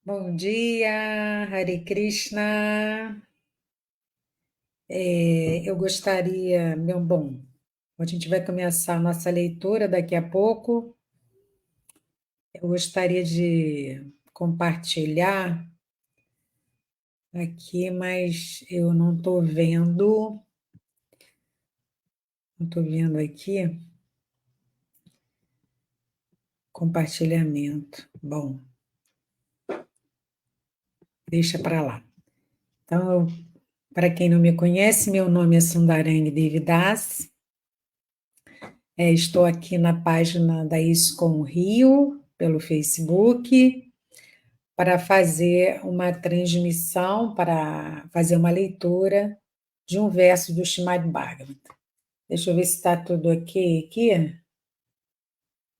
Bom dia, Hare Krishna. Eu gostaria, bom, a gente vai começar a nossa leitura daqui a pouco. Eu gostaria de compartilhar aqui, mas eu não estou vendo aqui compartilhamento. Bom, deixa para lá. Então, para quem não me conhece, meu nome é Sundarang Devidas. Estou aqui na página da ISCOM Rio, pelo Facebook, para fazer uma transmissão, para fazer uma leitura de um verso do Srimad Bhagavatam. Deixa eu ver se está tudo ok aqui,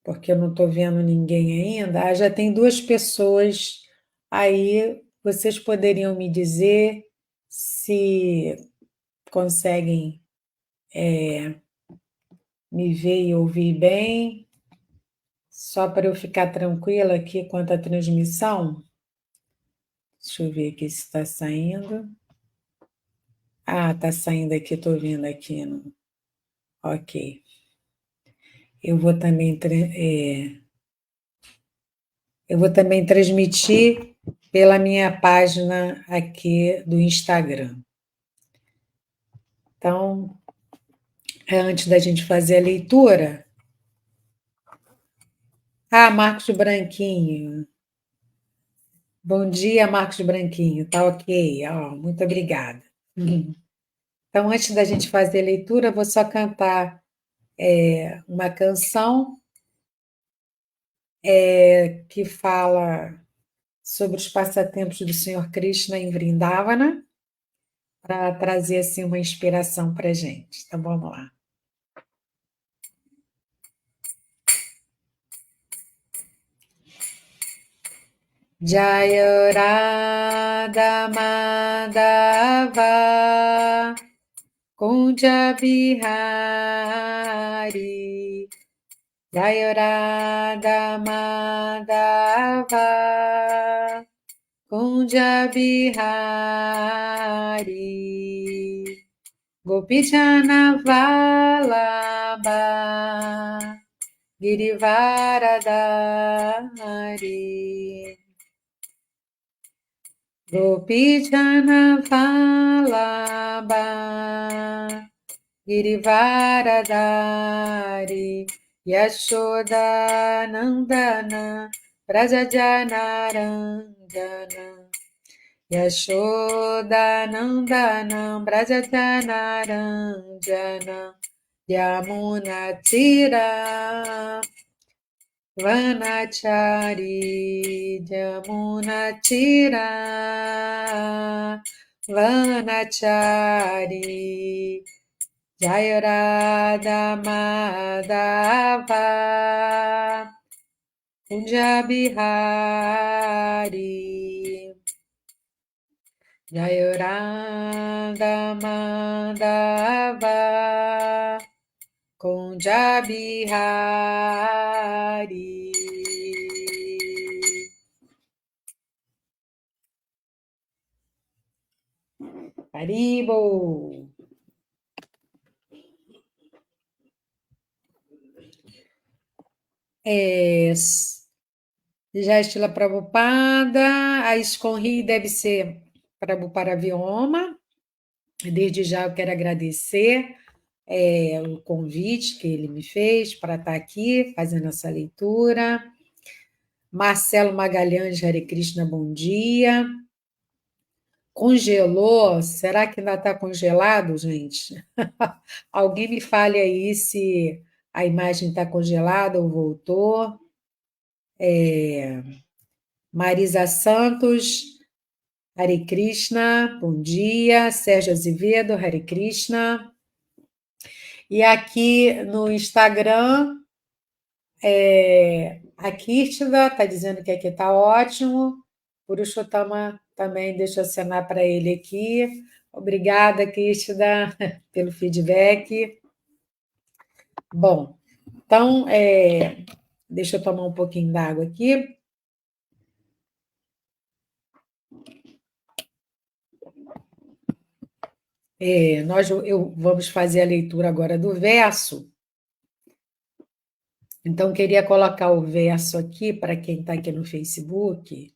porque eu não estou vendo ninguém ainda. Já tem duas pessoas aí. Vocês poderiam me dizer se conseguem me ver e ouvir bem, só para eu ficar tranquila aqui quanto à transmissão? Deixa eu ver aqui se está saindo. Ah, está saindo aqui, estou vendo aqui. Ok. Eu vou também, eu vou também transmitir pela minha página aqui do Instagram. Então, antes da gente fazer a leitura. Ah, Marcos Branquinho. Bom dia, Marcos Branquinho. Tá ok. Ó, muito obrigada. Então, antes da gente fazer a leitura, eu vou só cantar uma canção que fala sobre os passatempos do Senhor Krishna em Vrindavana, para trazer assim uma inspiração para a gente. Então vamos lá. Jaya Radha Madhava Kunja Bihari Jaya Radha Madhava Kunja Bihari Gopijana Vallabha Girivaradari Gopijana Vallabha Girivaradari Yashoda Nandana Brajajanaranjana Yashoda Nandana Brajajanaranjana Yamunatira Vanachari Jamunatira Vanachari Jaya Radha Madhava Kunja Bihari Jaya Radha Madhava Kunja Bihari. Haribo! Já Estila Prabhupada, a Esconri deve ser Prabhupada Vioma. Desde já eu quero agradecer o convite que ele me fez para estar aqui fazendo essa leitura. Marcelo Magalhães, Hare Krishna, bom dia. Congelou? Será que ainda está congelado, gente? Alguém me fale aí se a imagem está congelada ou voltou. Marisa Santos, Hare Krishna, bom dia. Sérgio Azevedo, Hare Krishna. E aqui no Instagram, a Kirtida está dizendo que aqui está ótimo. Purushotama também, deixa eu assinar para ele aqui. Obrigada, Kirtida, pelo feedback. Bom, então, deixa eu tomar um pouquinho d'água aqui. Vamos fazer a leitura agora do verso. Então, queria colocar o verso aqui para quem está aqui no Facebook.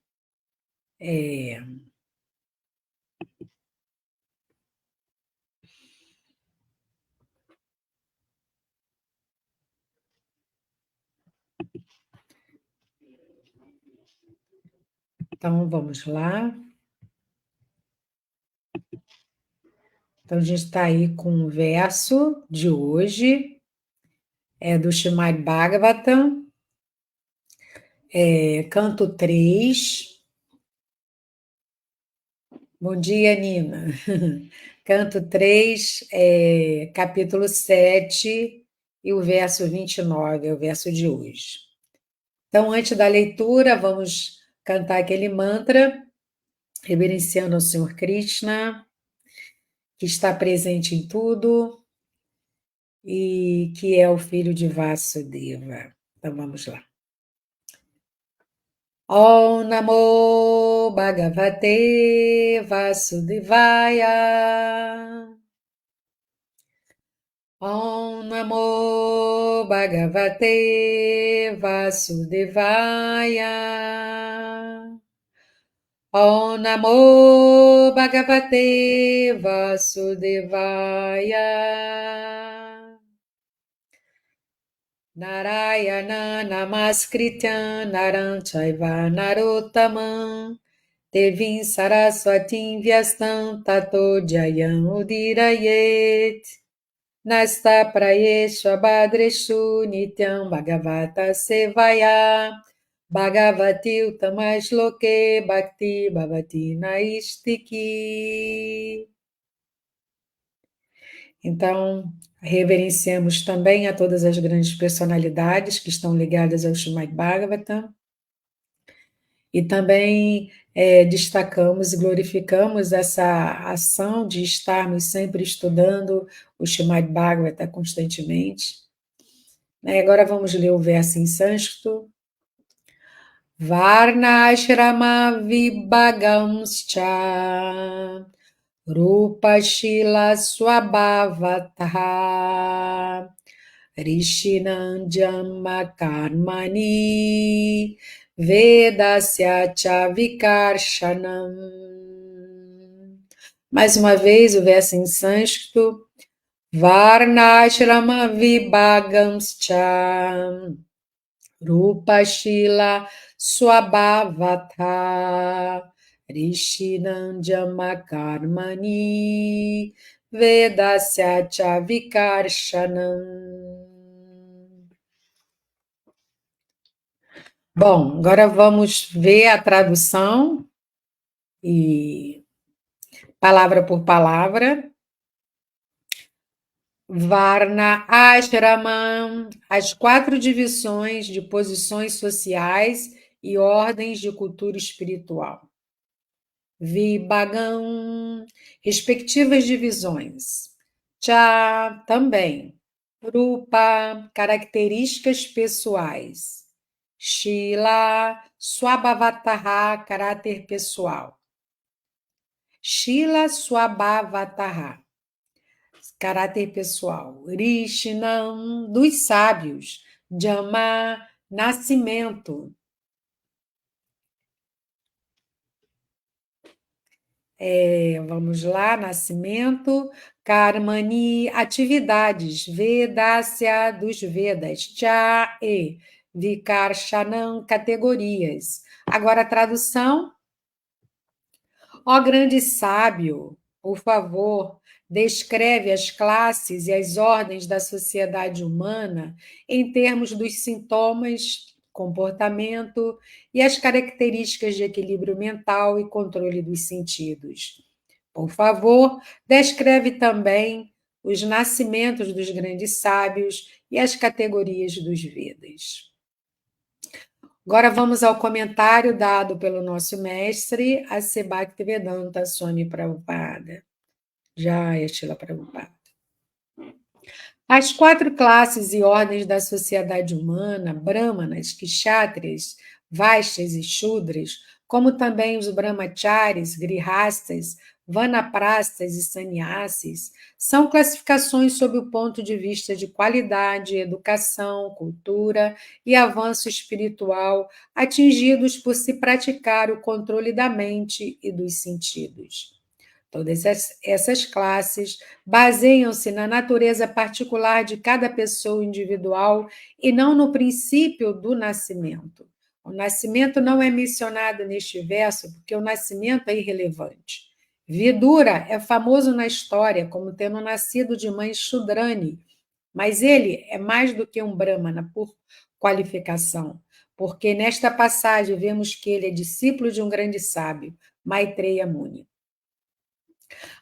Então, vamos lá. Então, a gente está aí com o verso de hoje, do Srimad Bhagavatam, canto 3. Bom dia, Nina. Canto 3, capítulo 7, e o verso 29 é o verso de hoje. Então, antes da leitura, vamos cantar aquele mantra, reverenciando ao Senhor Krishna, que está presente em tudo e que é o filho de Vasudeva. Então, vamos lá. Om Namo Bhagavate Vasudevaya. Om Namo Bhagavate Vasudevaya. Om Namo Bhagavate Vasudevaya. Narayana Namaskritya Naram Chaiva Narottamam Devim Saraswatim Vyastam Tato Jayam Udirayet Nasta Prayesha Badreshu Nityam Bhagavata Sevaya Bhagavati Utamash Loke Bhakti Bhavati Naistiki. Então, reverenciamos também a todas as grandes personalidades que estão ligadas ao Srimad Bhagavatam e também destacamos e glorificamos essa ação de estarmos sempre estudando o Srimad Bhagavatam constantemente. Agora vamos ler o verso em sânscrito. Varna ashrama vibhagamscha Rupa Shila Swabhavataha Rishinanjama Karmani Vedasya Chavikarshanam. Mais uma vez o verso em sânscrito. Varnashrama Vibhagamscha Rupa Shila Swabhavata Rishinanjama Karmani Vedasya Chavikarshanam. Bom, agora vamos ver a tradução e palavra por palavra. Varna Ashramam, as 4 divisões de posições sociais e ordens de cultura espiritual. Vibhagam, respectivas divisões. Cha, também. Rupa, características pessoais. Shila, Swabhavataha, caráter pessoal. Shila Swabhavataha, caráter pessoal. Rishinam, dos sábios. Jama, nascimento. Vamos lá, nascimento. Karmani, atividades. Vedasya, dos Vedas. Cha, e. Vikarshanam, categorias. Agora a tradução. Ó grande sábio, por favor, descreve as classes e as ordens da sociedade humana em termos dos sintomas, comportamento e as características de equilíbrio mental e controle dos sentidos. Por favor, descreve também os nascimentos dos grandes sábios e as categorias dos Vedas. Agora vamos ao comentário dado pelo nosso mestre, A.C. Bhaktivedanta Swami Prabhupada. Jai Shila Prabhupada. As 4 classes e ordens da sociedade humana, brahmanas, kshatriyas, vaishyas e shudras, como também os brahmacharis, grihastas, vanaprastas e sannyasis são classificações sob o ponto de vista de qualidade, educação, cultura e avanço espiritual atingidos por se praticar o controle da mente e dos sentidos. Todas essas classes baseiam-se na natureza particular de cada pessoa individual e não no princípio do nascimento. O nascimento não é mencionado neste verso porque o nascimento é irrelevante. Vidura é famoso na história como tendo nascido de mãe Shudrani, mas ele é mais do que um Brahmana por qualificação, porque nesta passagem vemos que ele é discípulo de um grande sábio, Maitreya Muni.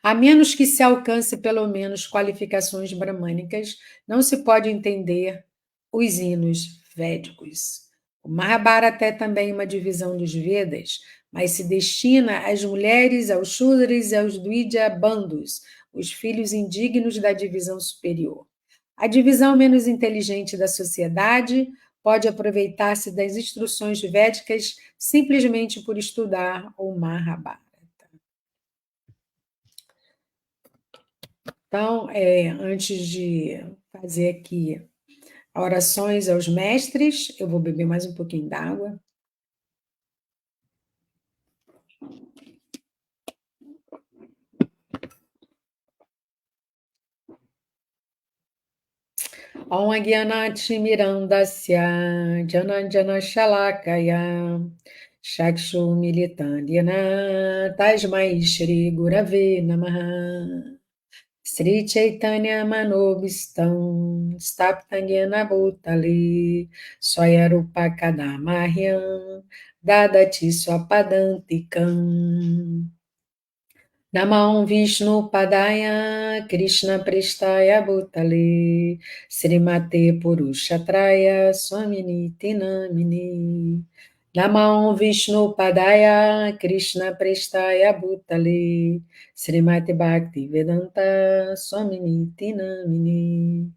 A menos que se alcance pelo menos qualificações bramânicas, não se pode entender os hinos védicos. O Mahabharata é também uma divisão dos Vedas, mas se destina às mulheres, aos Shudras e aos Dvija Bandhus, os filhos indignos da divisão superior. A divisão menos inteligente da sociedade pode aproveitar-se das instruções védicas simplesmente por estudar o Mahabharata. Então, antes de fazer aqui orações aos mestres, eu vou beber mais um pouquinho d'água. Om Agyanatimirandasya Jananjana Shalakaya Chakshu Militandhyana Tasmai Shri Gurave Namaha Sri Chaitanya Manobistam Staptanyana Bhutale Soyarupa Kadamahyam Dadati Swapadantikam Namah Vishnu Padaya Krishna Prestaya Bhutale Srimate Purushatraya Swaminiti Namini Namah Vishnu Padaya Krishna Prestaya Bhutale Srimate Bhakti Vedanta Swaminiti Namini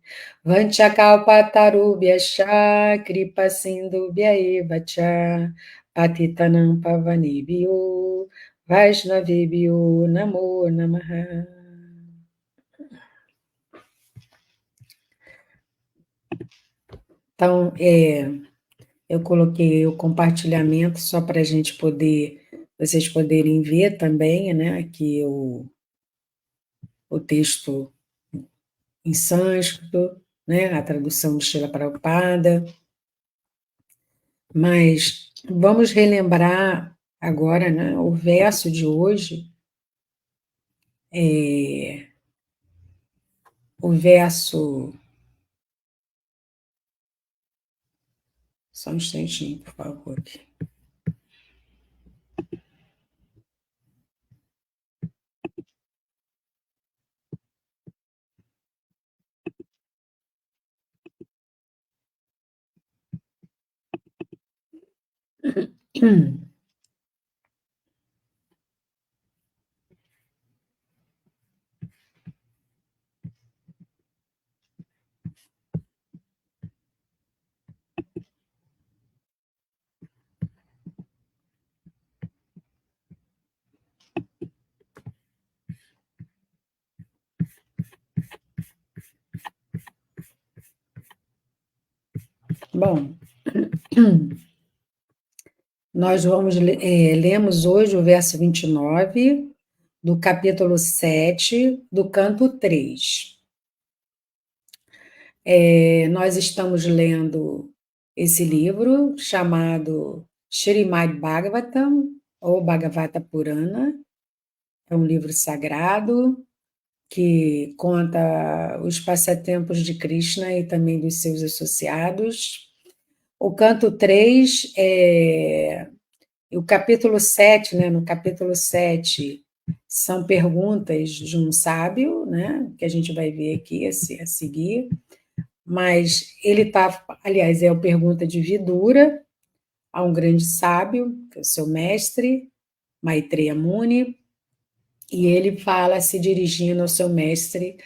Vanchakalpatarubhyascha Kripa Sindhubhya Eva Cha Patitanam Pavanebhyo Vaishnavibhyo Namo Namaha. Então, eu coloquei o compartilhamento só para a gente poder, vocês poderem ver também, né, aqui o texto em sânscrito, né, a tradução de Srila Prabhupada. Mas vamos relembrar agora, né, o verso de hoje, o verso. Só um instantinho, por favor. Bom, nós lemos hoje o verso 29 do capítulo 7 do canto 3. Nós estamos lendo esse livro chamado Srimad Bhagavatam, ou Bhagavata Purana. É um livro sagrado que conta os passatempos de Krishna e também dos seus associados. O canto 3 o capítulo 7, né? No capítulo 7 são perguntas de um sábio, né? Que a gente vai ver aqui a seguir. Mas ele está, aliás, é a pergunta de Vidura a um grande sábio, que é o seu mestre, Maitreya Muni, e ele fala se dirigindo ao seu mestre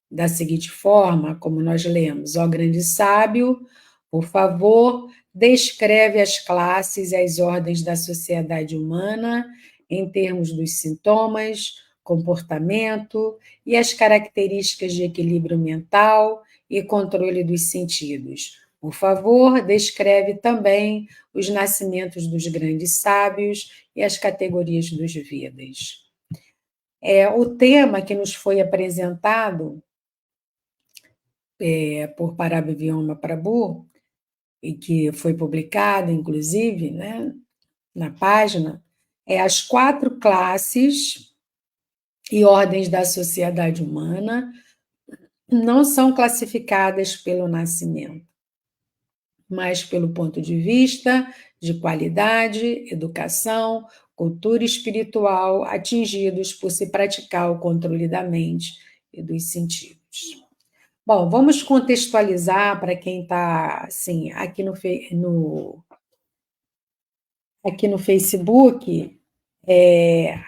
da seguinte forma, como nós lemos: ó grande sábio, por favor, descreve as classes e as ordens da sociedade humana em termos dos sintomas, comportamento e as características de equilíbrio mental e controle dos sentidos. Por favor, descreve também os nascimentos dos grandes sábios e as categorias dos Vedas. O tema que nos foi apresentado por Parabhavyoma Prabhu, e que foi publicado, inclusive, né, na página, é as 4 classes e ordens da sociedade humana não são classificadas pelo nascimento, mas pelo ponto de vista de qualidade, educação, cultura espiritual atingidos por se praticar o controle da mente e dos sentidos. Bom, vamos contextualizar para quem está assim, aqui no Facebook,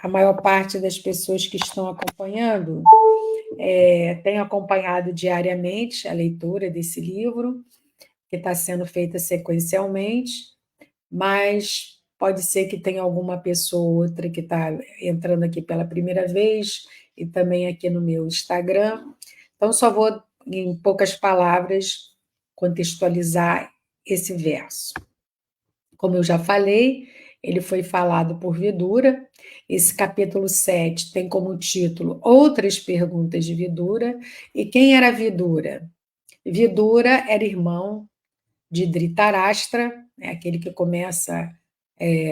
a maior parte das pessoas que estão acompanhando tem acompanhado diariamente a leitura desse livro, que está sendo feita sequencialmente, mas pode ser que tenha alguma pessoa ou outra que está entrando aqui pela primeira vez e também aqui no meu Instagram. Então, só vou, em poucas palavras, contextualizar esse verso. Como eu já falei, ele foi falado por Vidura. Esse capítulo 7 tem como título Outras Perguntas de Vidura. E quem era Vidura? Vidura era irmão de Dhritarashtra, aquele que começa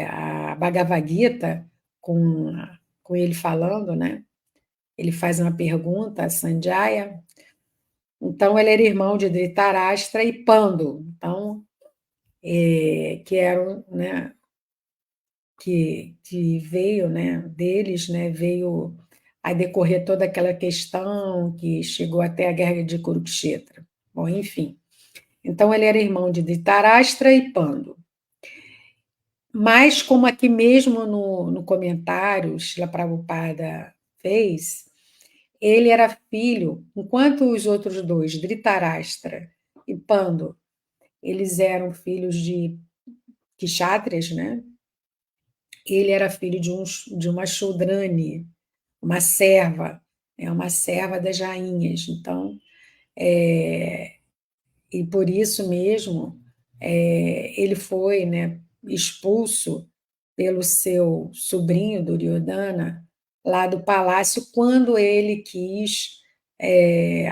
a Bhagavad Gita com ele falando, né? Ele faz uma pergunta a Sanjaya. Então, ele era irmão de Dhritarashtra e Pando, então, que eram, né, que veio, né, deles, né, veio a decorrer toda aquela questão que chegou até a guerra de Kurukshetra. Bom, enfim. Então, ele era irmão de Dhritarashtra e Pando. Mas, como aqui mesmo no comentário Srila Prabhupada fez, ele era filho, enquanto os outros dois, Dhritarashtra e Pando, eles eram filhos de kshatriyas, né? Ele era filho de uma Shudrani, uma serva das rainhas. Então, e por isso mesmo, ele foi, né, expulso pelo seu sobrinho Duryodhana lá do palácio quando ele quis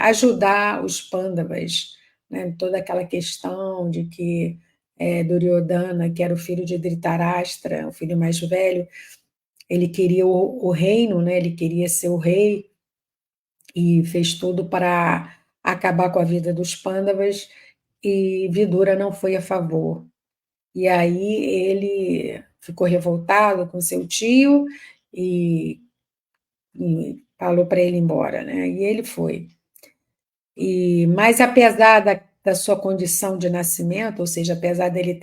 ajudar os Pandavas, né, toda aquela questão de que Duryodhana, que era o filho de Dhritarashtra, o filho mais velho, ele queria o reino, né, ele queria ser o rei e fez tudo para acabar com a vida dos Pandavas e Vidura não foi a favor. E aí ele ficou revoltado com seu tio e falou para ele ir embora, né? E ele foi. Mas apesar da sua condição de nascimento, ou seja, apesar ele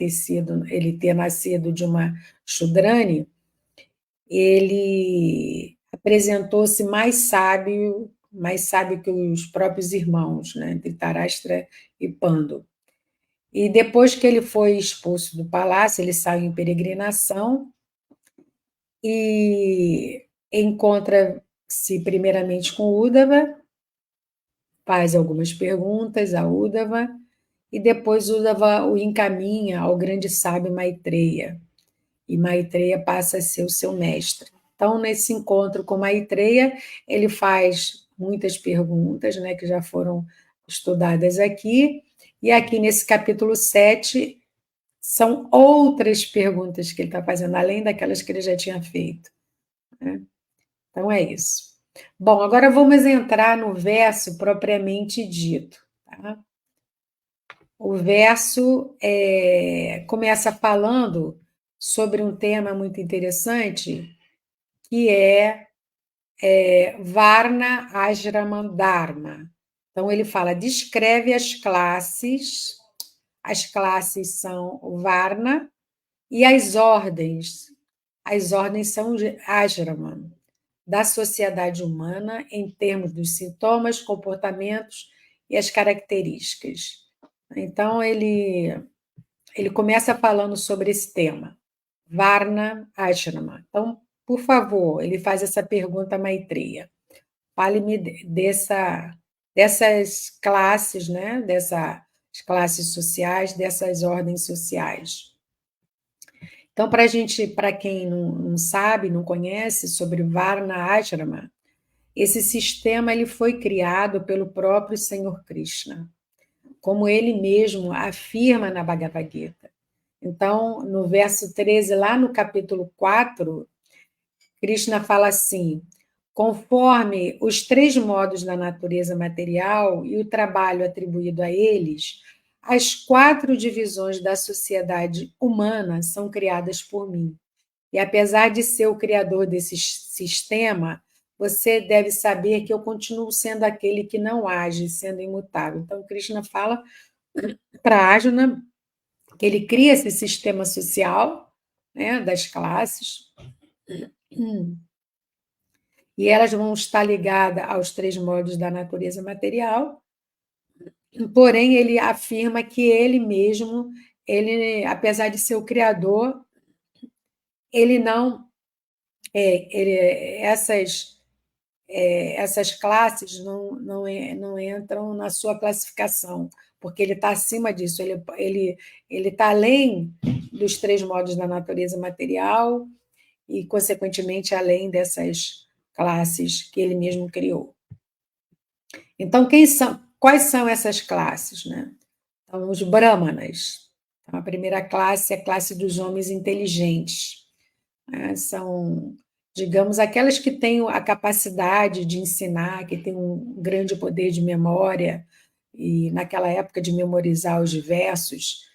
ter nascido de uma Shudrani, ele apresentou-se mais sábio que os próprios irmãos, né? Dhritarashtra e Pando. E depois que ele foi expulso do palácio, ele saiu em peregrinação e encontra-se primeiramente com Uddhava, faz algumas perguntas a Uddhava, e depois Uddhava o encaminha ao grande sábio Maitreya, e Maitreya passa a ser o seu mestre. Então, nesse encontro com Maitreya, ele faz muitas perguntas, né, que já foram estudadas aqui, e aqui nesse capítulo 7 são outras perguntas que ele está fazendo, além daquelas que ele já tinha feito, né? Então, é isso. Bom, agora vamos entrar no verso propriamente dito. Tá? O verso começa falando sobre um tema muito interessante, que é Varna Ashrama Dharma. Então, ele fala, descreve as classes são o Varna, e as ordens são Ashrama, da sociedade humana em termos dos sintomas, comportamentos e as características. Então, ele começa falando sobre esse tema, Varna Ashrama. Então, por favor, ele faz essa pergunta a Maitreya. Fale-me dessas classes, né? Dessas classes sociais, dessas ordens sociais. Então, para quem não sabe, não conhece sobre Varna Ashrama, esse sistema ele foi criado pelo próprio Senhor Krishna, como ele mesmo afirma na Bhagavad Gita. Então, no verso 13, lá no capítulo 4, Krishna fala assim: conforme os três modos da natureza material e o trabalho atribuído a eles, as quatro divisões da sociedade humana são criadas por mim. E apesar de ser o criador desse sistema, você deve saber que eu continuo sendo aquele que não age, sendo imutável. Então, Krishna fala para Arjuna que ele cria esse sistema social, né, das classes, e elas vão estar ligadas aos três modos da natureza material, porém ele afirma que ele mesmo, ele, apesar de ser o criador, ele não, essas classes não entram na sua classificação, porque ele está acima disso, ele está além dos três modos da natureza material e, consequentemente, além dessas classes que ele mesmo criou. Então, quais são essas classes? Né? Então, os brahmanas. Então, a primeira classe é a classe dos homens inteligentes. Né? São, digamos, aquelas que têm a capacidade de ensinar, que têm um grande poder de memória, e naquela época de memorizar os versos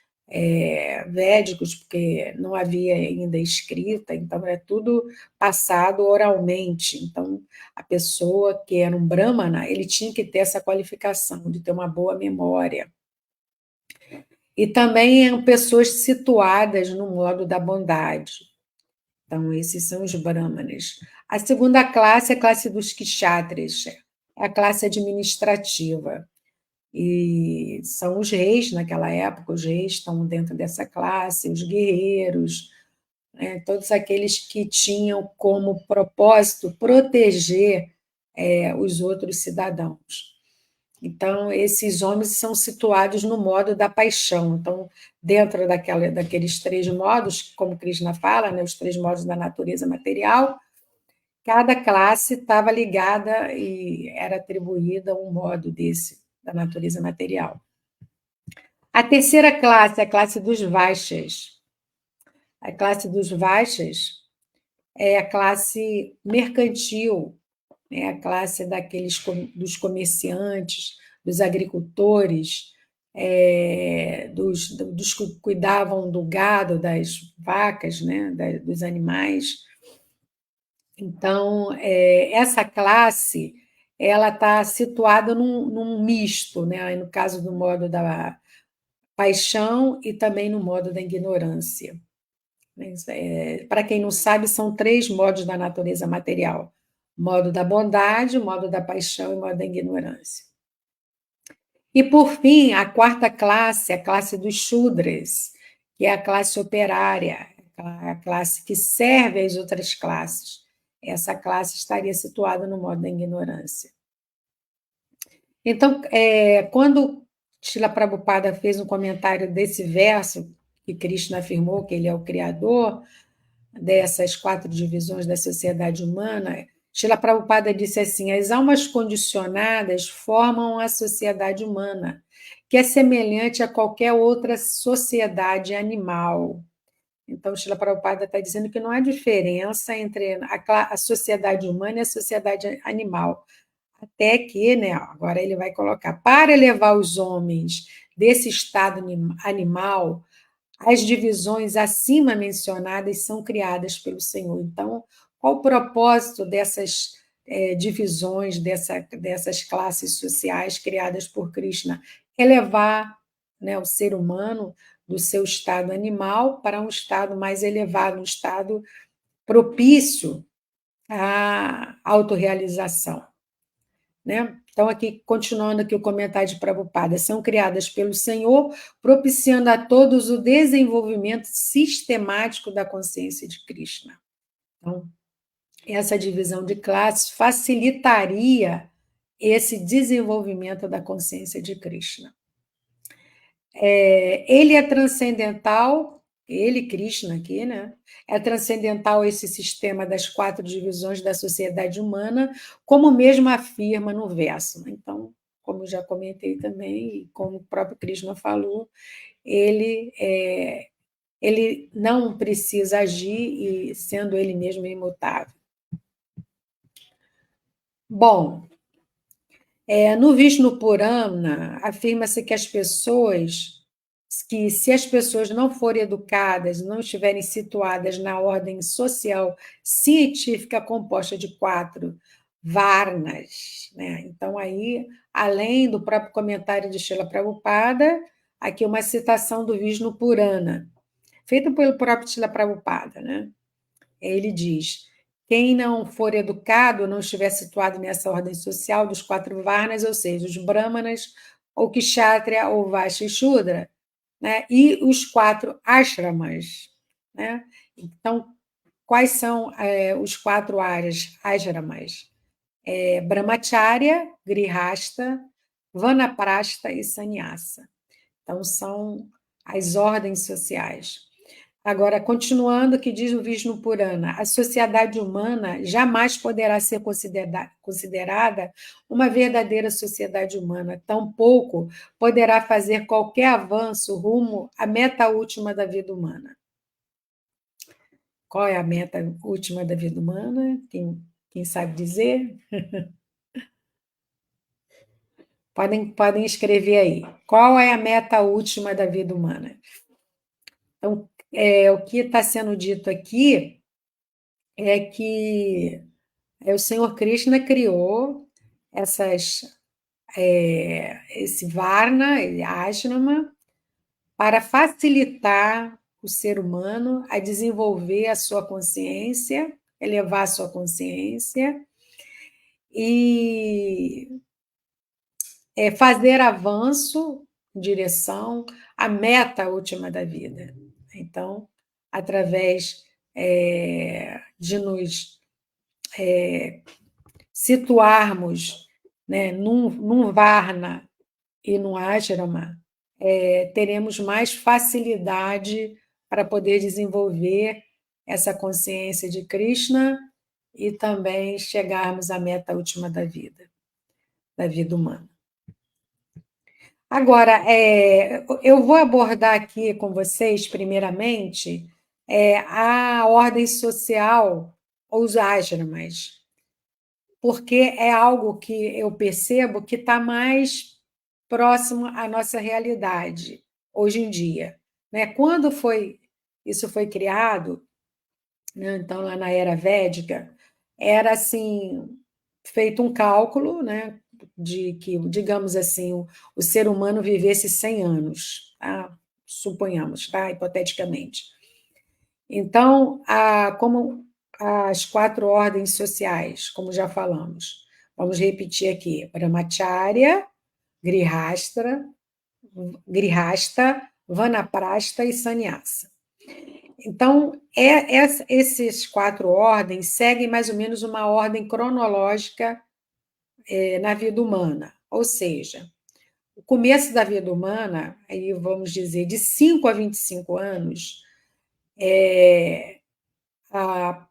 védicos, porque não havia ainda escrita, então era tudo passado oralmente. Então, a pessoa que era um brahmana, ele tinha que ter essa qualificação de ter uma boa memória. E também eram pessoas situadas no modo da bondade. Então, esses são os brahmanas. A segunda classe é a classe dos kshatras, é a classe administrativa. E são os reis naquela época, os reis estão dentro dessa classe, os guerreiros, né, todos aqueles que tinham como propósito proteger os outros cidadãos. Então, esses homens são situados no modo da paixão. Então, dentro daqueles três modos, como Krishna fala, né, os três modos da natureza material, cada classe estava ligada e era atribuída a um modo desse, da natureza material. A terceira classe é a classe dos Vaixas. A classe dos Vaixas é a classe mercantil, né? A classe dos comerciantes, dos agricultores, dos que cuidavam do gado, das vacas, né? Dos animais. Então, essa classe ela está situada num misto, né? No caso do modo da paixão e também no modo da ignorância. Para quem não sabe, são três modos da natureza material: modo da bondade, modo da paixão e modo da ignorância. E, por fim, a quarta classe, a classe dos Shudras, que é a classe operária, a classe que serve às outras classes. Essa classe estaria situada no modo da ignorância. Então, quando Srila Prabhupada fez um comentário desse verso, que Krishna afirmou que ele é o criador dessas quatro divisões da sociedade humana, Srila Prabhupada disse assim: as almas condicionadas formam a sociedade humana, que é semelhante a qualquer outra sociedade animal. Então, Srila Prabhupada está dizendo que não há diferença entre a sociedade humana e a sociedade animal. Até que, né, agora ele vai colocar, para elevar os homens desse estado animal, as divisões acima mencionadas são criadas pelo Senhor. Então, qual o propósito dessas divisões, dessas classes sociais criadas por Krishna? Elevar, né, o ser humano do seu estado animal para um estado mais elevado, um estado propício à autorrealização. Né? Então, aqui, continuando aqui o comentário de Prabhupada, são criadas pelo Senhor, propiciando a todos o desenvolvimento sistemático da consciência de Krishna. Então, essa divisão de classes facilitaria esse desenvolvimento da consciência de Krishna. Ele é transcendental, ele, Krishna aqui, né? É transcendental esse sistema das 4 divisões da sociedade humana, como mesmo afirma no verso. Então, como já comentei também, e como o próprio Krishna falou, ele não precisa agir, e sendo ele mesmo imutável. Bom, no Vishnu Purana, afirma-se que se as pessoas não forem educadas, não estiverem situadas na ordem social científica composta de 4 varnas, né? Então, aí, além do próprio comentário de Srila Prabhupada, aqui uma citação do Vishnu Purana, feita pelo próprio Srila Prabhupada, né? Ele diz: quem não for educado, não estiver situado nessa ordem social dos 4 varnas, ou seja, os brahmanas, ou kshatriya, ou vaishya e shudra, né? E os 4 ashramas, né? Então, quais são os 4 áreas ashramas? Brahmacharya, grihasta, vanaprastha e sannyasa. Então, são as ordens sociais. Agora, continuando, que diz o Vishnu Purana, a sociedade humana jamais poderá ser considerada uma verdadeira sociedade humana, tampouco poderá fazer qualquer avanço rumo à meta última da vida humana. Qual é a meta última da vida humana? Quem sabe dizer? Podem escrever aí. Qual é a meta última da vida humana? Então, o que está sendo dito aqui é que o Senhor Krishna criou esse Varna, Ashrama, para facilitar o ser humano a desenvolver a sua consciência, elevar a sua consciência e fazer avanço em direção à meta última da vida. Então, através de nos situarmos, né, num Varna e num Ashrama, teremos mais facilidade para poder desenvolver essa consciência de Krishna e também chegarmos à meta última da vida humana. Agora, eu vou abordar aqui com vocês, primeiramente, a ordem social, ou os ashramas, porque é algo que eu percebo que está mais próximo à nossa realidade hoje em dia, né? Quando isso foi criado, né? Então, lá na era védica, era assim feito um cálculo, né, de que, digamos assim, o ser humano vivesse 100 anos, tá? Suponhamos, tá? Hipoteticamente. Então, como as 4 ordens sociais, como já falamos, vamos repetir aqui: Brahmacharya, Grihasta, Vanaprastha e Sannyasa. Então, esses 4 ordens seguem mais ou menos uma ordem cronológica na vida humana, ou seja, o começo da vida humana, aí vamos dizer, de 5 a 25 anos, a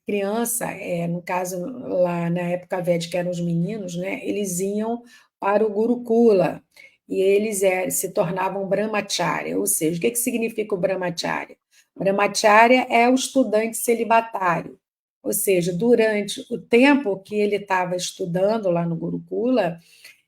criança, no caso, lá na época védica eram os meninos, né, eles iam para o Gurukula, e eles se tornavam brahmacharya, ou seja, o que significa o brahmacharya? Brahmacharya é o estudante celibatário, ou seja, durante o tempo que ele estava estudando lá no Gurukula,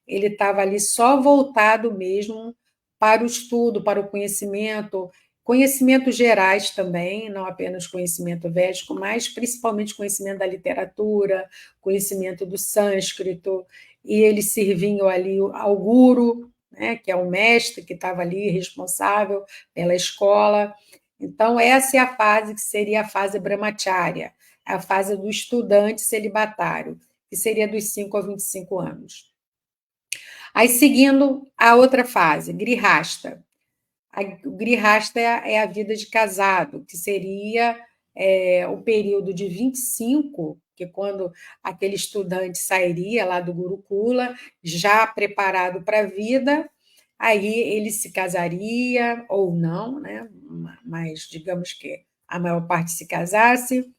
ele estava ali só voltado mesmo para o estudo, para o conhecimento, conhecimentos gerais também, não apenas conhecimento védico, mas principalmente conhecimento da literatura, conhecimento do sânscrito, e eles serviam ali ao guru, né, que é o mestre que estava ali responsável pela escola. Então, essa é a fase que seria a fase brahmacharya, a fase do estudante celibatário, que seria dos 5 a 25 anos. Aí, seguindo a outra fase, Grihasta. O Grihasta é a vida de casado, que seria o período de 25, que é quando aquele estudante sairia lá do Gurukula, já preparado para a vida, aí ele se casaria ou não, né? Mas digamos que a maior parte se casasse,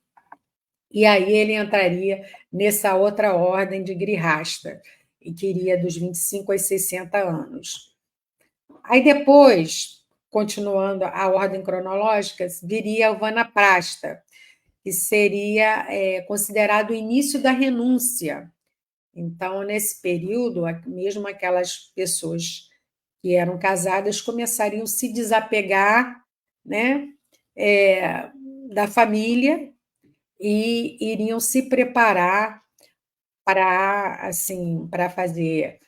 e aí ele entraria nessa outra ordem de Grihasta, e que iria dos 25 aos 60 anos. Aí depois, continuando a ordem cronológica, viria o Vanaprastha, que seria considerado o início da renúncia. Então, nesse período, mesmo aquelas pessoas que eram casadas começariam a se desapegar, né, é, da família e iriam se preparar para assim para fazer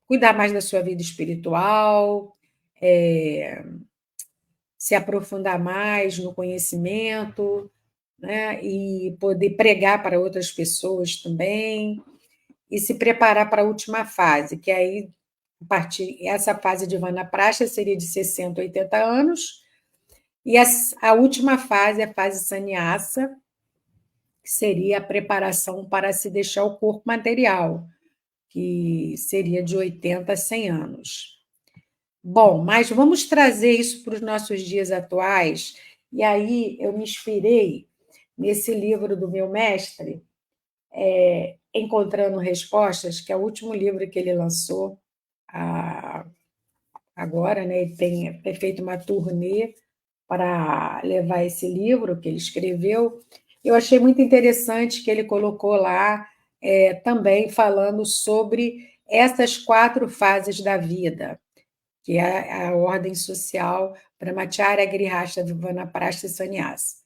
cuidar mais da sua vida espiritual, é, se aprofundar mais no conhecimento, né, e poder pregar para outras pessoas também, e se preparar para a última fase, que aí, a partir, essa fase de Vanaprastha seria de 60 a 80 anos, e a última fase, a fase Sannyasa, que seria a preparação para se deixar o corpo material, que seria de 80 a 100 anos. Bom, mas vamos trazer isso para os nossos dias atuais, e aí eu me inspirei nesse livro do meu mestre, Encontrando Respostas, que é o último livro que ele lançou agora, né? Ele tem feito uma turnê para levar esse livro que ele escreveu. Eu achei muito interessante que ele colocou lá também falando sobre essas 4 fases da vida, que é a ordem social, Brahmacharya, Grihastha, Vanaprastha e Sannyasa.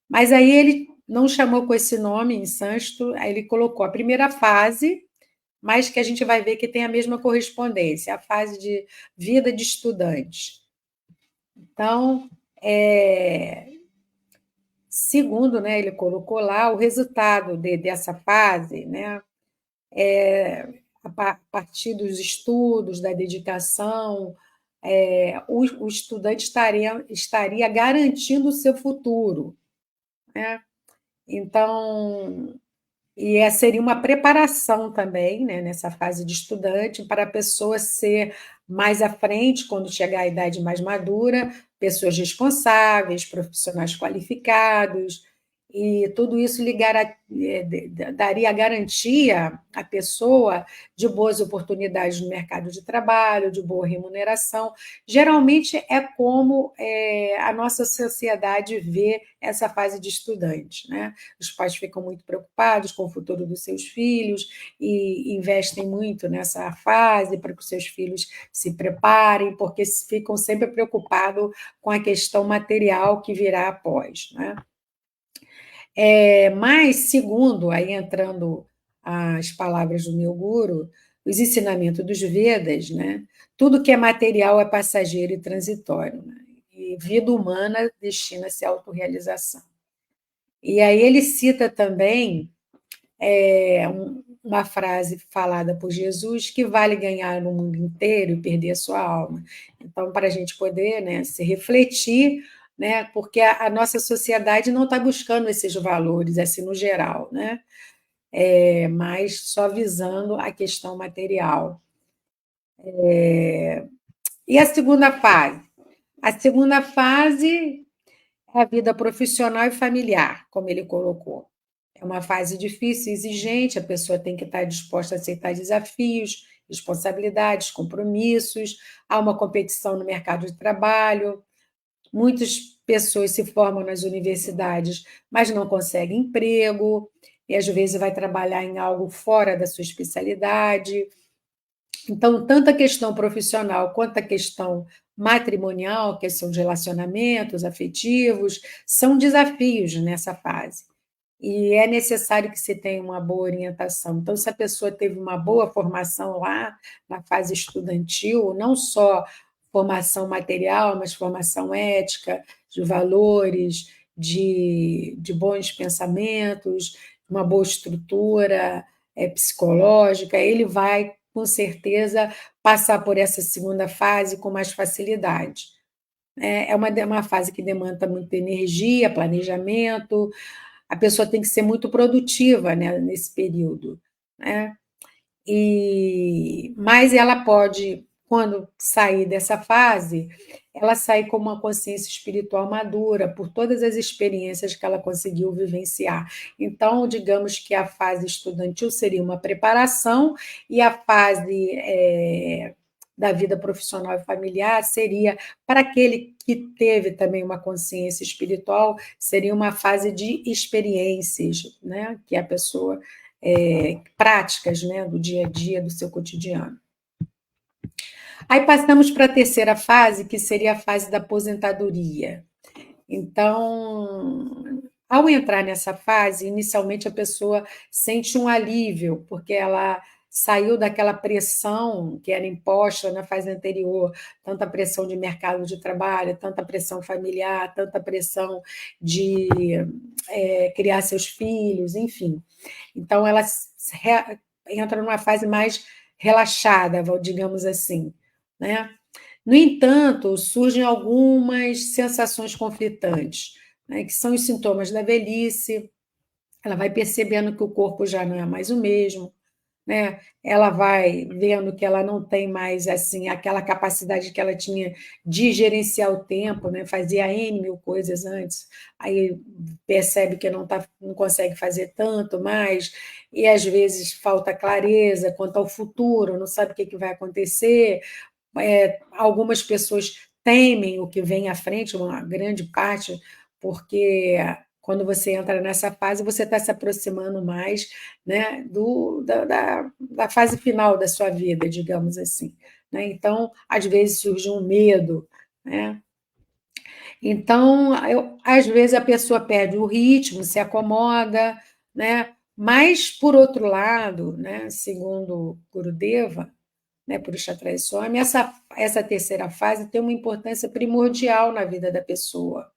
Mas aí ele não chamou com esse nome em sânscrito, aí ele colocou a primeira fase, mas que a gente vai ver que tem a mesma correspondência, a fase de vida de estudante. Então, segundo, né, ele colocou lá, o resultado dessa fase, né, a partir dos estudos, da dedicação, o estudante estaria garantindo o seu futuro, né? Então, seria uma preparação também, né, nessa fase de estudante, para a pessoa ser mais à frente, quando chegar à idade mais madura, pessoas responsáveis, profissionais qualificados, e tudo isso daria garantia à pessoa de boas oportunidades no mercado de trabalho, de boa remuneração. Geralmente é como a nossa sociedade vê essa fase de estudante, né? Os pais ficam muito preocupados com o futuro dos seus filhos e investem muito nessa fase para que os seus filhos se preparem, porque ficam sempre preocupados com a questão material que virá após, né? Mas, segundo, aí entrando as palavras do meu guru, os ensinamentos dos Vedas, né? Tudo que é material é passageiro e transitório, né? E vida humana destina-se à autorrealização. E aí ele cita também uma frase falada por Jesus que vale ganhar no mundo inteiro e perder a sua alma. Então, para a gente poder, né, se refletir, né, porque a nossa sociedade não está buscando esses valores, assim, no geral, né, mas só visando a questão material. E a segunda fase? A segunda fase é a vida profissional e familiar, como ele colocou. É uma fase difícil e exigente, a pessoa tem que estar disposta a aceitar desafios, responsabilidades, compromissos, há uma competição no mercado de trabalho, muitas pessoas se formam nas universidades, mas não conseguem emprego, e às vezes vai trabalhar em algo fora da sua especialidade. Então, tanto a questão profissional quanto a questão matrimonial, questão de relacionamentos afetivos, são desafios nessa fase. E é necessário que se tenha uma boa orientação. Então, se a pessoa teve uma boa formação lá na fase estudantil, não só formação material, mas formação ética, de valores, de bons pensamentos, uma boa estrutura psicológica, ele vai, com certeza, passar por essa segunda fase com mais facilidade. né? É uma fase que demanda muita energia, planejamento, a pessoa tem que ser muito produtiva, né, nesse período, né? Mas ela pode, quando sair dessa fase, ela sair com uma consciência espiritual madura por todas as experiências que ela conseguiu vivenciar. Então, digamos que a fase estudantil seria uma preparação e a fase da vida profissional e familiar seria, para aquele que teve também uma consciência espiritual, seria uma fase de experiências, né? Que a pessoa práticas, né, do dia a dia, do seu cotidiano. Aí passamos para a terceira fase, que seria a fase da aposentadoria. Então, ao entrar nessa fase, inicialmente a pessoa sente um alívio, porque ela saiu daquela pressão que era imposta na fase anterior, tanta pressão de mercado de trabalho, tanta pressão familiar, tanta pressão de criar seus filhos, enfim. Então, ela entra numa fase mais relaxada, digamos assim, né? No entanto, surgem algumas sensações conflitantes, né, que são os sintomas da velhice. Ela vai percebendo que o corpo já não é mais o mesmo, né? Ela vai vendo que ela não tem mais assim aquela capacidade que ela tinha de gerenciar o tempo, né? Fazia N mil coisas antes, aí percebe que não consegue fazer tanto mais, e às vezes falta clareza quanto ao futuro, não sabe o que vai acontecer. Algumas pessoas temem o que vem à frente, uma grande parte, porque quando você entra nessa fase, você está se aproximando mais, né, da fase final da sua vida, digamos assim. Né? Então, às vezes surge um medo, né? Então, às vezes a pessoa perde o ritmo, se acomoda, né? Mas, por outro lado, né, segundo Gurudeva, né, Purusharthana Swami, essa terceira fase tem uma importância primordial na vida da pessoa.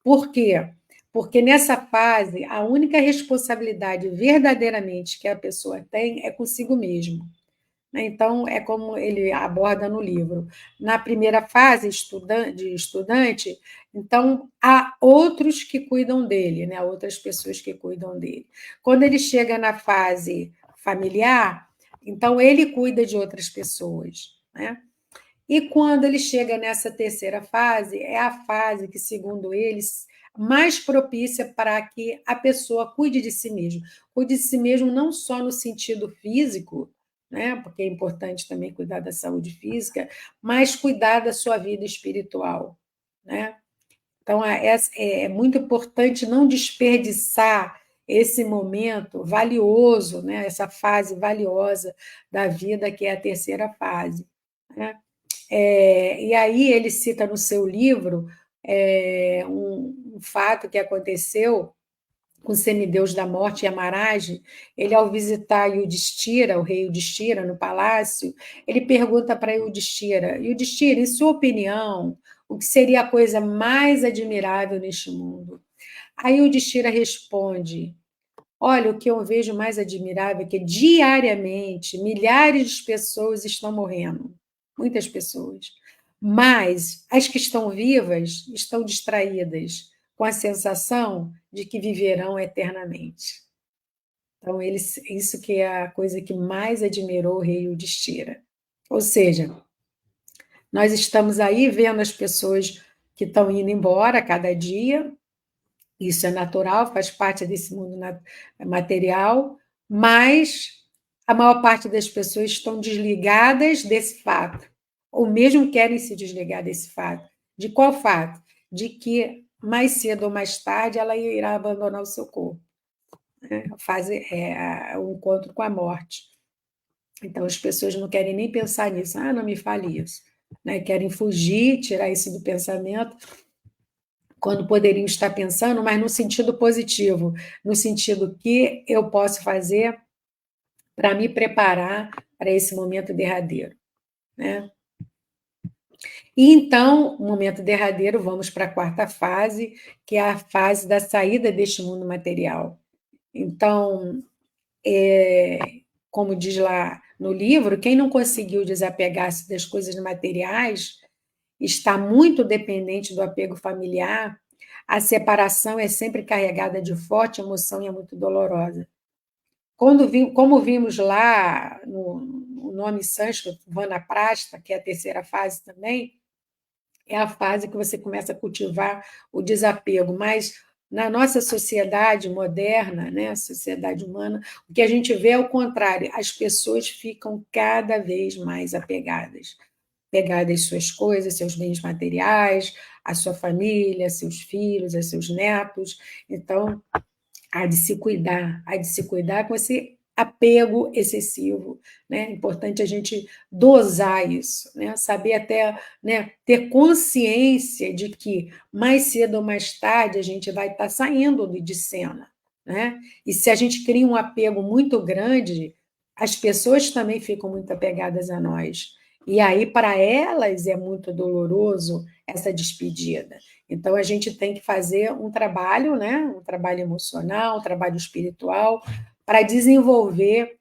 Por quê? Porque nessa fase, a única responsabilidade verdadeiramente que a pessoa tem é consigo mesmo. Né? Então, é como ele aborda no livro. Na primeira fase de estudante, então há outros que cuidam dele, né? Outras pessoas que cuidam dele. Quando ele chega na fase familiar, então ele cuida de outras pessoas. Né? E quando ele chega nessa terceira fase, é a fase que, segundo eles, mais propícia para que a pessoa cuide de si mesmo. Cuide de si mesmo não só no sentido físico, né, porque é importante também cuidar da saúde física, mas cuidar da sua vida espiritual. Né? Então, é muito importante não desperdiçar esse momento valioso, né, essa fase valiosa da vida, que é a terceira fase. Né? E aí ele cita no seu livro um fato que aconteceu com o semideus da morte, Yamaraj. Ele, ao visitar Yudhishthira, o rei Yudhishthira, no palácio, ele pergunta para Yudhishthira: Yudhishthira, em sua opinião, o que seria a coisa mais admirável neste mundo? Aí Yudhishthira responde: olha, o que eu vejo mais admirável é que diariamente milhares de pessoas estão morrendo, muitas pessoas. Mas as que estão vivas estão distraídas com a sensação de que viverão eternamente. Então, isso que é a coisa que mais admirou o rei Yudhishthira. Ou seja, nós estamos aí vendo as pessoas que estão indo embora a cada dia. Isso é natural, faz parte desse mundo material, mas a maior parte das pessoas estão desligadas desse fato, ou mesmo querem se desligar desse fato. De qual fato? De que mais cedo ou mais tarde ela irá abandonar o seu corpo, né? O encontro com a morte. Então as pessoas não querem nem pensar nisso. Ah, não me fale isso. Né? Querem fugir, tirar isso do pensamento, quando poderiam estar pensando, mas no sentido positivo, no sentido que eu posso fazer para me preparar para esse momento derradeiro. Né? E então, no momento derradeiro, vamos para a quarta fase, que é a fase da saída deste mundo material. Então, como diz lá no livro, quem não conseguiu desapegar-se das coisas materiais, está muito dependente do apego familiar, a separação é sempre carregada de forte emoção e é muito dolorosa. Como vimos lá no nome sânscrito, Vanaprastha, que é a terceira fase também, é a fase que você começa a cultivar o desapego, mas na nossa sociedade moderna, né, sociedade humana, o que a gente vê é o contrário, as pessoas ficam cada vez mais apegadas às suas coisas, seus bens materiais, à sua família, seus filhos, a seus netos. Então, há de se cuidar com esse apego excessivo, né? É importante a gente dosar isso, né? Saber até, né, ter consciência de que mais cedo ou mais tarde a gente vai estar saindo de cena, né? E se a gente cria um apego muito grande, as pessoas também ficam muito apegadas a nós. E aí, para elas, é muito doloroso essa despedida. Então, a gente tem que fazer um trabalho, né? Um trabalho emocional, um trabalho espiritual, para desenvolver,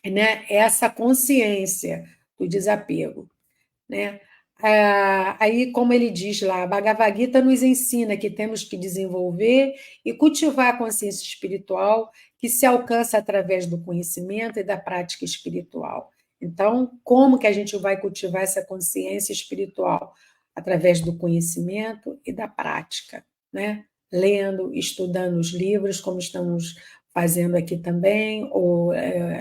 né, essa consciência do desapego, né? Aí, como ele diz lá, a Bhagavad Gita nos ensina que temos que desenvolver e cultivar a consciência espiritual que se alcança através do conhecimento e da prática espiritual. Então, como que a gente vai cultivar essa consciência espiritual? Através do conhecimento e da prática, né? Lendo, estudando os livros, como estamos fazendo aqui também, ou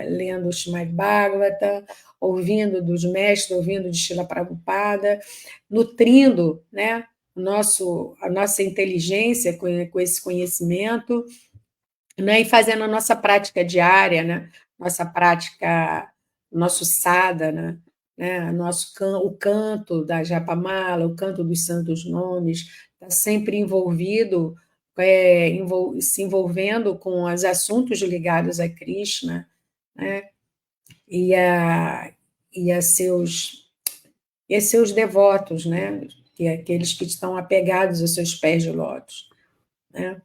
lendo o Srimad Bhagavatam, ouvindo dos mestres, ouvindo de Srila Prabhupada, nutrindo, né, a nossa inteligência com esse conhecimento, né, e fazendo a nossa prática diária, né, nossa prática, nosso sadhana, né, o canto da Japamala, o canto dos santos nomes, está sempre envolvido, se envolvendo com os assuntos ligados a Krishna, né, e a, e a seus devotos, né? Que é aqueles que estão apegados aos seus pés de lótus, né?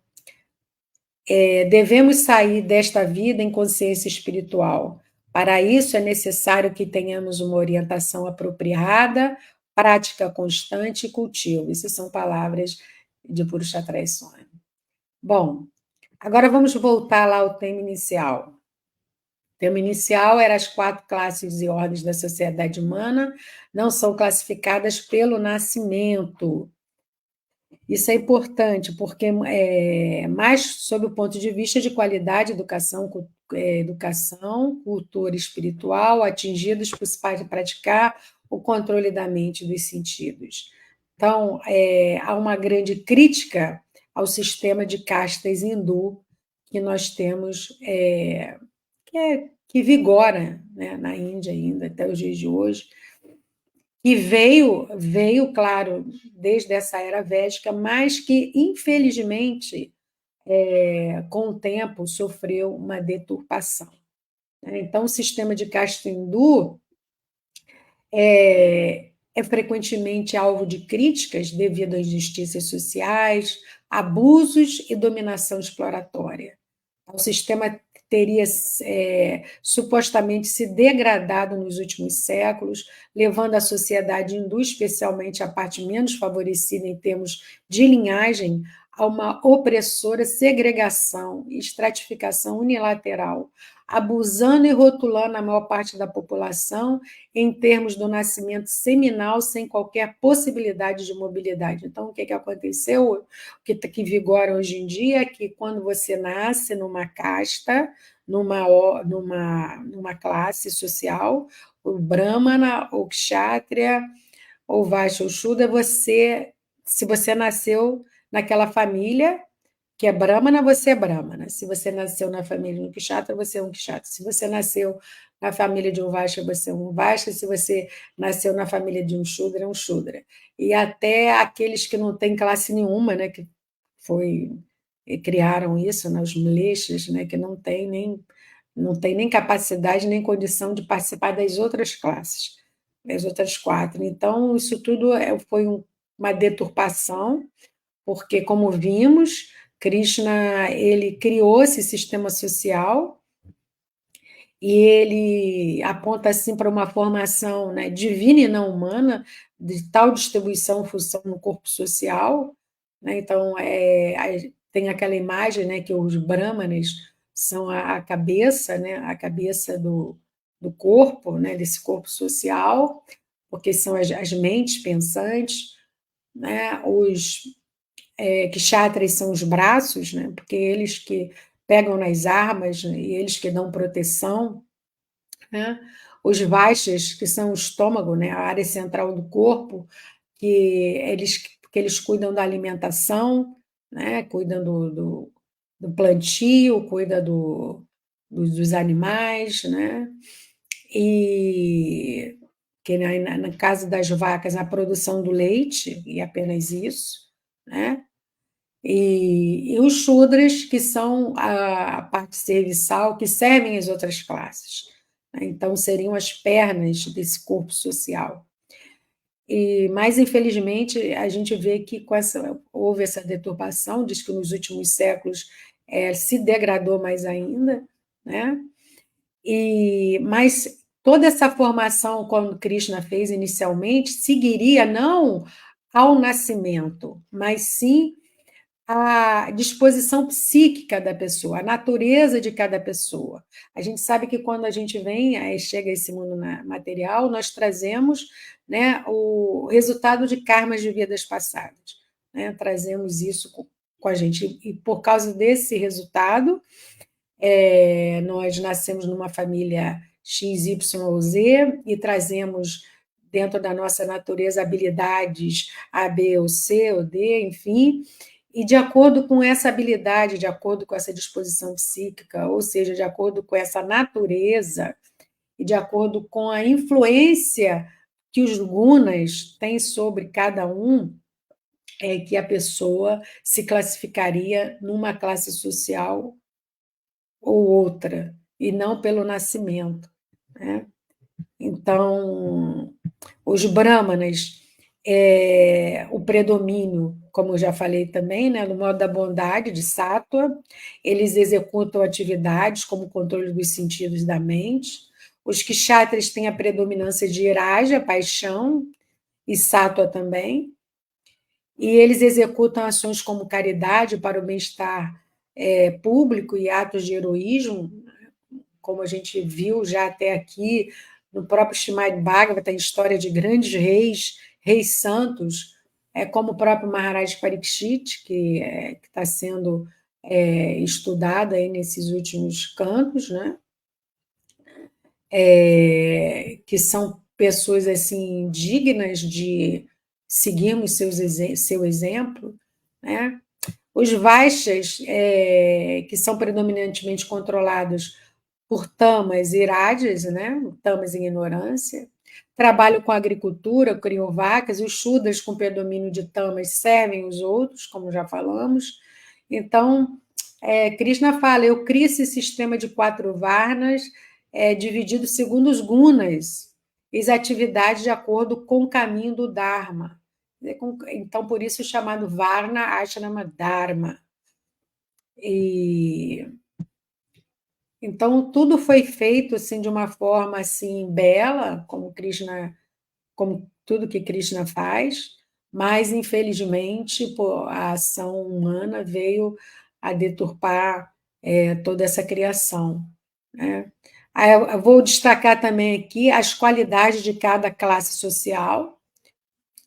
Devemos sair desta vida em consciência espiritual. Para isso é necessário que tenhamos uma orientação apropriada, prática constante e cultivo. Isso são palavras de Purusharthaya Swami. Bom, agora vamos voltar lá ao tema inicial. O tema inicial era as 4 classes e ordens da sociedade humana, não são classificadas pelo nascimento. Isso é importante, porque mais sob o ponto de vista de qualidade, educação, cultura espiritual, atingidos por se praticar o controle da mente e dos sentidos. Então, há uma grande crítica ao sistema de castas hindu que nós temos, que vigora, né, na Índia ainda, até os dias de hoje, e veio, claro, desde essa era védica, mas que, infelizmente, com o tempo, sofreu uma deturpação, né? Então, o sistema de casta hindu é frequentemente alvo de críticas devido a injustiças sociais, abusos e dominação exploratória. O sistema teria supostamente se degradado nos últimos séculos, levando a sociedade hindu, especialmente a parte menos favorecida em termos de linhagem, a uma opressora segregação e estratificação unilateral, abusando e rotulando a maior parte da população em termos do nascimento seminal, sem qualquer possibilidade de mobilidade. Então, o que aconteceu? O que vigora hoje em dia é que quando você nasce numa casta, numa classe social, o Brahmana, ou Kshatriya, ou Vaishya ou Shudra, se você nasceu naquela família que é Brahmana, você é Brahmana. Se você nasceu na família de um Kshatriya, você é um Kshatriya. Se você nasceu na família de um Vaishya, você é um Vaishya. Se você nasceu na família de um Shudra, é um Shudra. E até aqueles que não têm classe nenhuma, né, que criaram isso, né, os mlechas, né, que não tem nem capacidade nem condição de participar das outras classes, das outras 4. Então, isso tudo foi uma deturpação, porque, como vimos, Krishna ele criou esse sistema social e ele aponta assim para uma formação, né, divina e não humana, de tal distribuição e função no corpo social, né? Então, tem aquela imagem, né, que os brahmanes são a cabeça, né, a cabeça do corpo, né, desse corpo social, porque são as mentes pensantes, né? Os kshatras são os braços, né, porque eles que pegam nas armas, né, e eles que dão proteção, né? Os vaixas, que são o estômago, né, a área central do corpo, que eles cuidam da alimentação, né, cuidam do plantio, cuidam dos animais, né? E que no caso das vacas, a produção do leite, e apenas isso, né? E os Shudras, que são a parte serviçal, que servem as outras classes, né? Então, seriam as pernas desse corpo social. Mas, infelizmente, a gente vê que houve essa deturpação, diz que nos últimos séculos se degradou mais ainda, né? Mas toda essa formação, quando Krishna fez inicialmente, seguiria não ao nascimento, mas sim a disposição psíquica da pessoa, a natureza de cada pessoa. A gente sabe que quando a gente chega a esse mundo material, nós trazemos, né, o resultado de karmas de vidas passadas, né? Trazemos isso com a gente, e por causa desse resultado, nós nascemos numa família X, Y ou Z e trazemos dentro da nossa natureza habilidades A, B ou C ou D, enfim, e de acordo com essa habilidade, de acordo com essa disposição psíquica, ou seja, de acordo com essa natureza e de acordo com a influência que os gunas têm sobre cada um, é que a pessoa se classificaria numa classe social ou outra, e não pelo nascimento, né? Então, os brahmanas, o predomínio, como eu já falei também, né, no modo da bondade, de sattva, eles executam atividades como o controle dos sentidos da mente. Os kshatras têm a predominância de iraja, paixão, e sattva também, e eles executam ações como caridade para o bem-estar público e atos de heroísmo, como a gente viu já até aqui, no próprio Srimad Bhagavatam, tem história de grandes reis, reis santos, como o próprio Maharaj Parikshit, que está sendo estudado aí nesses últimos cantos, né? Que são pessoas assim dignas de seguirmos seu exemplo, né? Os Vaixas, que são predominantemente controlados por tamas e rajas, né? Tamas em ignorância. Trabalham com agricultura, criam vacas, os Shudras com predomínio de tamas servem os outros, como já falamos. Então, Krishna fala, eu crio esse sistema de 4 varnas, dividido segundo os gunas, e as atividades de acordo com o caminho do Dharma. Então, por isso chamado Varna Ashrama Dharma. E então tudo foi feito assim de uma forma assim bela, como tudo que Krishna faz, mas infelizmente a ação humana veio a deturpar toda essa criação, né? Aí eu vou destacar também aqui as qualidades de cada classe social.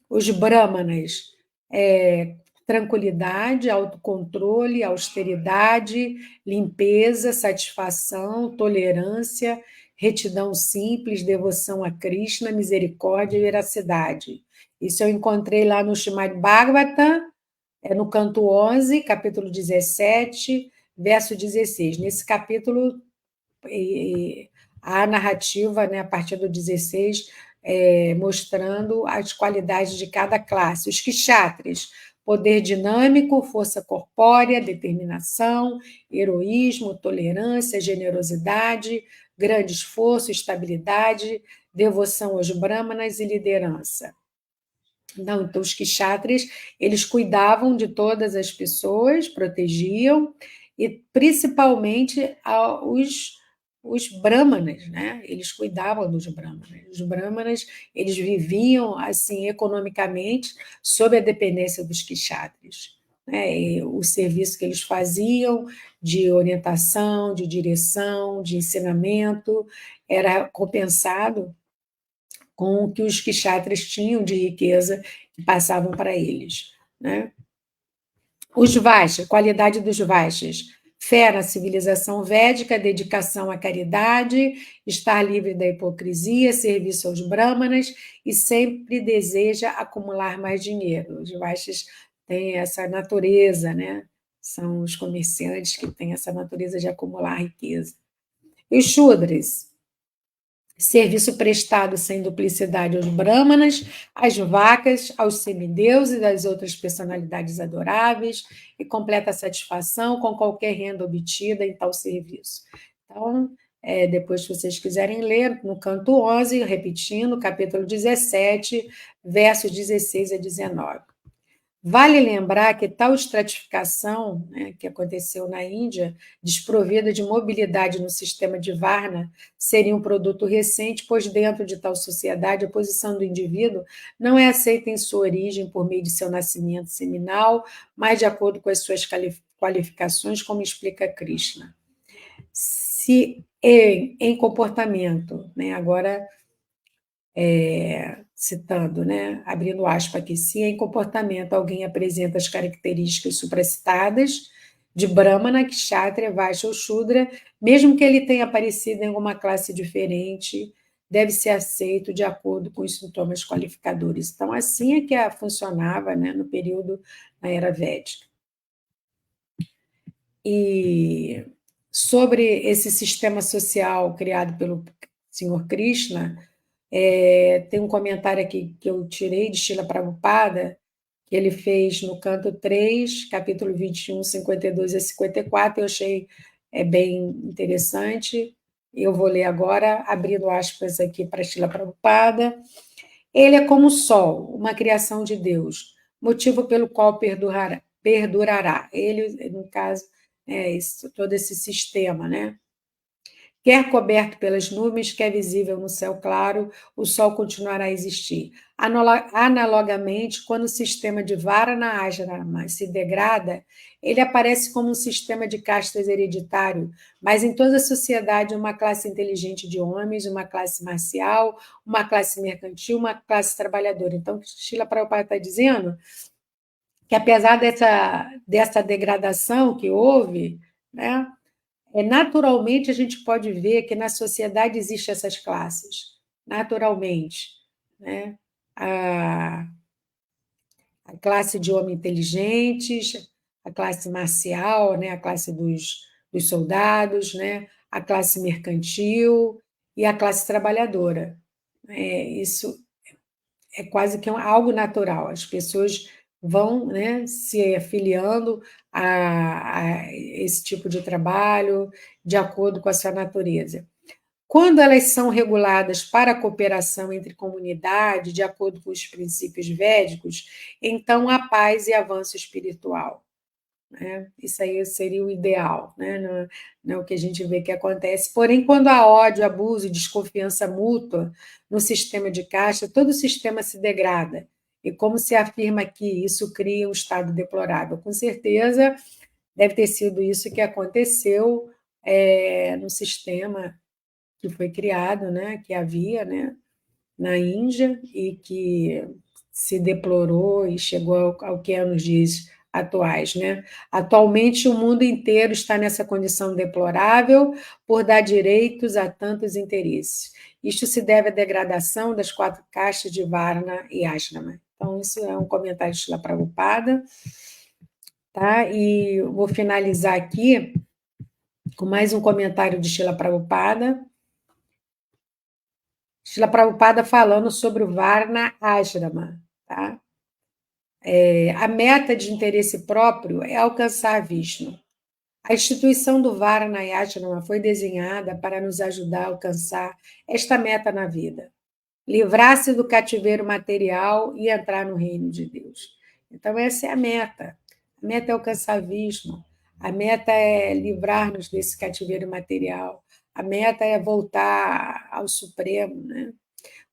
Os brahmanas, tranquilidade, autocontrole, austeridade, limpeza, satisfação, tolerância, retidão simples, devoção a Krishna, misericórdia e veracidade. Isso eu encontrei lá no Srimad Bhagavatam, no canto 11, capítulo 17, verso 16. Nesse capítulo, a narrativa, né, a partir do 16, mostrando as qualidades de cada classe. Os kshatras, poder dinâmico, força corpórea, determinação, heroísmo, tolerância, generosidade, grande esforço, estabilidade, devoção aos brahmanas e liderança. Não, então os kshatras, eles cuidavam de todas as pessoas, protegiam, e principalmente os brâmanas, né? Eles cuidavam dos brâmanas. Os brâmanas, eles viviam assim economicamente sob a dependência dos kshatris, né? E o serviço que eles faziam de orientação, de direção, de ensinamento era compensado com o que os kshatris tinham de riqueza que passavam para eles, né? Os Vaixas, qualidade dos Vaixas. Fé na civilização védica, dedicação à caridade, estar livre da hipocrisia, serviço aos brahmanas e sempre deseja acumular mais dinheiro. Os Vaixas têm essa natureza, né? São os comerciantes que têm essa natureza de acumular riqueza. E os Shudras, serviço prestado sem duplicidade aos brahmanas, às vacas, aos semideuses e às outras personalidades adoráveis, e completa satisfação com qualquer renda obtida em tal serviço. Então, depois, se vocês quiserem ler, no canto 11, repetindo, capítulo 17, versos 16 a 19. Vale lembrar que tal estratificação, né, que aconteceu na Índia, desprovida de mobilidade no sistema de Varna, seria um produto recente, pois dentro de tal sociedade a posição do indivíduo não é aceita em sua origem por meio de seu nascimento seminal, mas de acordo com as suas qualificações, como explica Krishna. Se em comportamento, né, agora citando, né, abrindo aspas aqui, se em comportamento alguém apresenta as características supracitadas de Brahmana, Kshatriya, Vaishya ou Shudra, mesmo que ele tenha aparecido em alguma classe diferente, deve ser aceito de acordo com os sintomas qualificadores. Então, assim é que funcionava, né, no período da Era Védica. E sobre esse sistema social criado pelo Senhor Krishna, tem um comentário aqui que eu tirei de Srila Prabhupada, que ele fez no canto 3, capítulo 21, 52 a 54, eu achei bem interessante. Eu vou ler agora, abrindo aspas aqui para Srila Prabhupada. Ele é como o sol, uma criação de Deus, motivo pelo qual perdurará. Ele, no caso, todo esse sistema, né? Quer coberto pelas nuvens, quer visível no céu claro, o Sol continuará a existir. Analogamente, quando o sistema de Varana Ashrama se degrada, ele aparece como um sistema de castas hereditário, mas em toda a sociedade uma classe inteligente de homens, uma classe marcial, uma classe mercantil, uma classe trabalhadora. Então, Srila Prabhupada está dizendo que, apesar dessa degradação que houve, né, naturalmente, a gente pode ver que na sociedade existem essas classes, naturalmente, né? A, a classe de homens inteligentes, a classe marcial, né? A classe dos soldados, né? A classe mercantil e a classe trabalhadora. Isso é quase que algo natural. As pessoas vão, né, se afiliando a esse tipo de trabalho de acordo com a sua natureza. Quando elas são reguladas para a cooperação entre comunidades, de acordo com os princípios védicos, então há paz e avanço espiritual. Né? Isso aí seria o ideal, né? Não é o que a gente vê que acontece. Porém, quando há ódio, abuso e desconfiança mútua no sistema de caixa, todo o sistema se degrada. E como se afirma que isso cria um estado deplorável? Com certeza deve ter sido isso que aconteceu no sistema que foi criado, né? Que havia, né? Na Índia e que se deplorou e chegou ao que é nos dias atuais, né? Atualmente, o mundo inteiro está nessa condição deplorável por dar direitos a tantos interesses. Isto se deve à degradação das quatro castas de Varna e Ashrama. Então, isso é um comentário de Srila Prabhupada, tá? E vou finalizar aqui com mais um comentário de Srila Prabhupada. Srila Prabhupada falando sobre o Varna Ashrama, tá? A meta de interesse próprio é alcançar Vishnu. A instituição do Varna Ashrama foi desenhada para nos ajudar a alcançar esta meta na vida. Livrar-se do cativeiro material e entrar no reino de Deus. Então, essa é a meta. A meta é alcançar Vishnu. A meta é livrar-nos desse cativeiro material. a meta é voltar ao Supremo, né?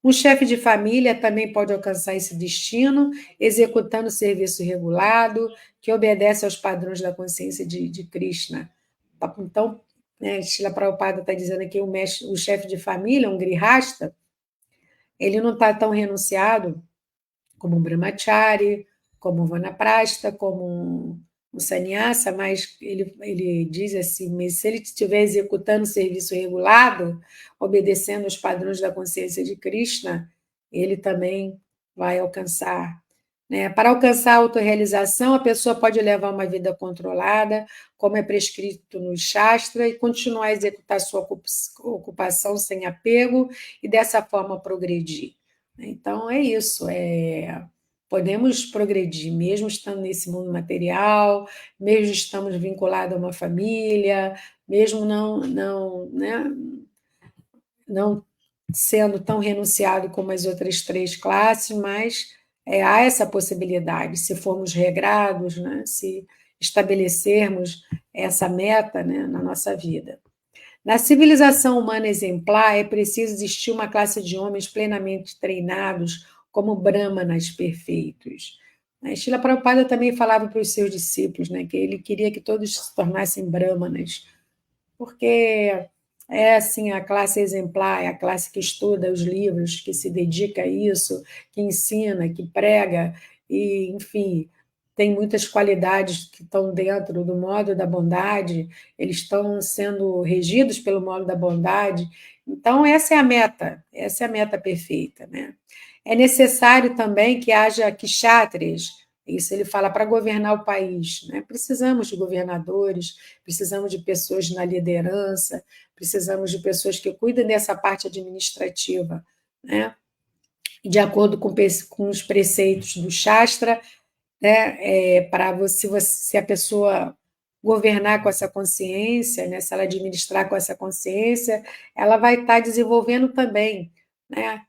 Um chefe de família também pode alcançar esse destino, executando serviço regulado, que obedece aos padrões da consciência de Krishna. Então, né, Srila Prabhupada está dizendo aqui, o chefe de família, um grihasta, ele não está tão renunciado como um brahmachari, como um vanaprastha, como um sannyasa, mas ele diz assim, mas se ele estiver executando o serviço regulado, obedecendo os padrões da consciência de Krishna, ele também vai alcançar. Né? Para alcançar a autorrealização, a pessoa pode levar uma vida controlada, como é prescrito no Shastra, e continuar a executar sua ocupação sem apego e dessa forma progredir. Então, é isso. Podemos progredir, mesmo estando nesse mundo material, mesmo estamos vinculados a uma família, mesmo não sendo tão renunciado como as outras três classes, mas há essa possibilidade, se formos regrados, né, se estabelecermos essa meta, né, na nossa vida. Na civilização humana exemplar, é preciso existir uma classe de homens plenamente treinados como brahmanas perfeitos. Srila Prabhupada também falava para os seus discípulos, né, que ele queria que todos se tornassem brahmanas, porque é assim a classe exemplar, é a classe que estuda os livros, que se dedica a isso, que ensina, que prega, e, enfim, tem muitas qualidades que estão dentro do modo da bondade, eles estão sendo regidos pelo modo da bondade. Então, essa é a meta perfeita, né? É necessário também que haja kshatras, isso ele fala para governar o país, né? Precisamos de governadores, precisamos de pessoas na liderança, precisamos de pessoas que cuidem dessa parte administrativa, né? De acordo com os preceitos do Shastra, né? Para se a pessoa governar com essa consciência, né? Se ela administrar com essa consciência, ela vai estar desenvolvendo também, né?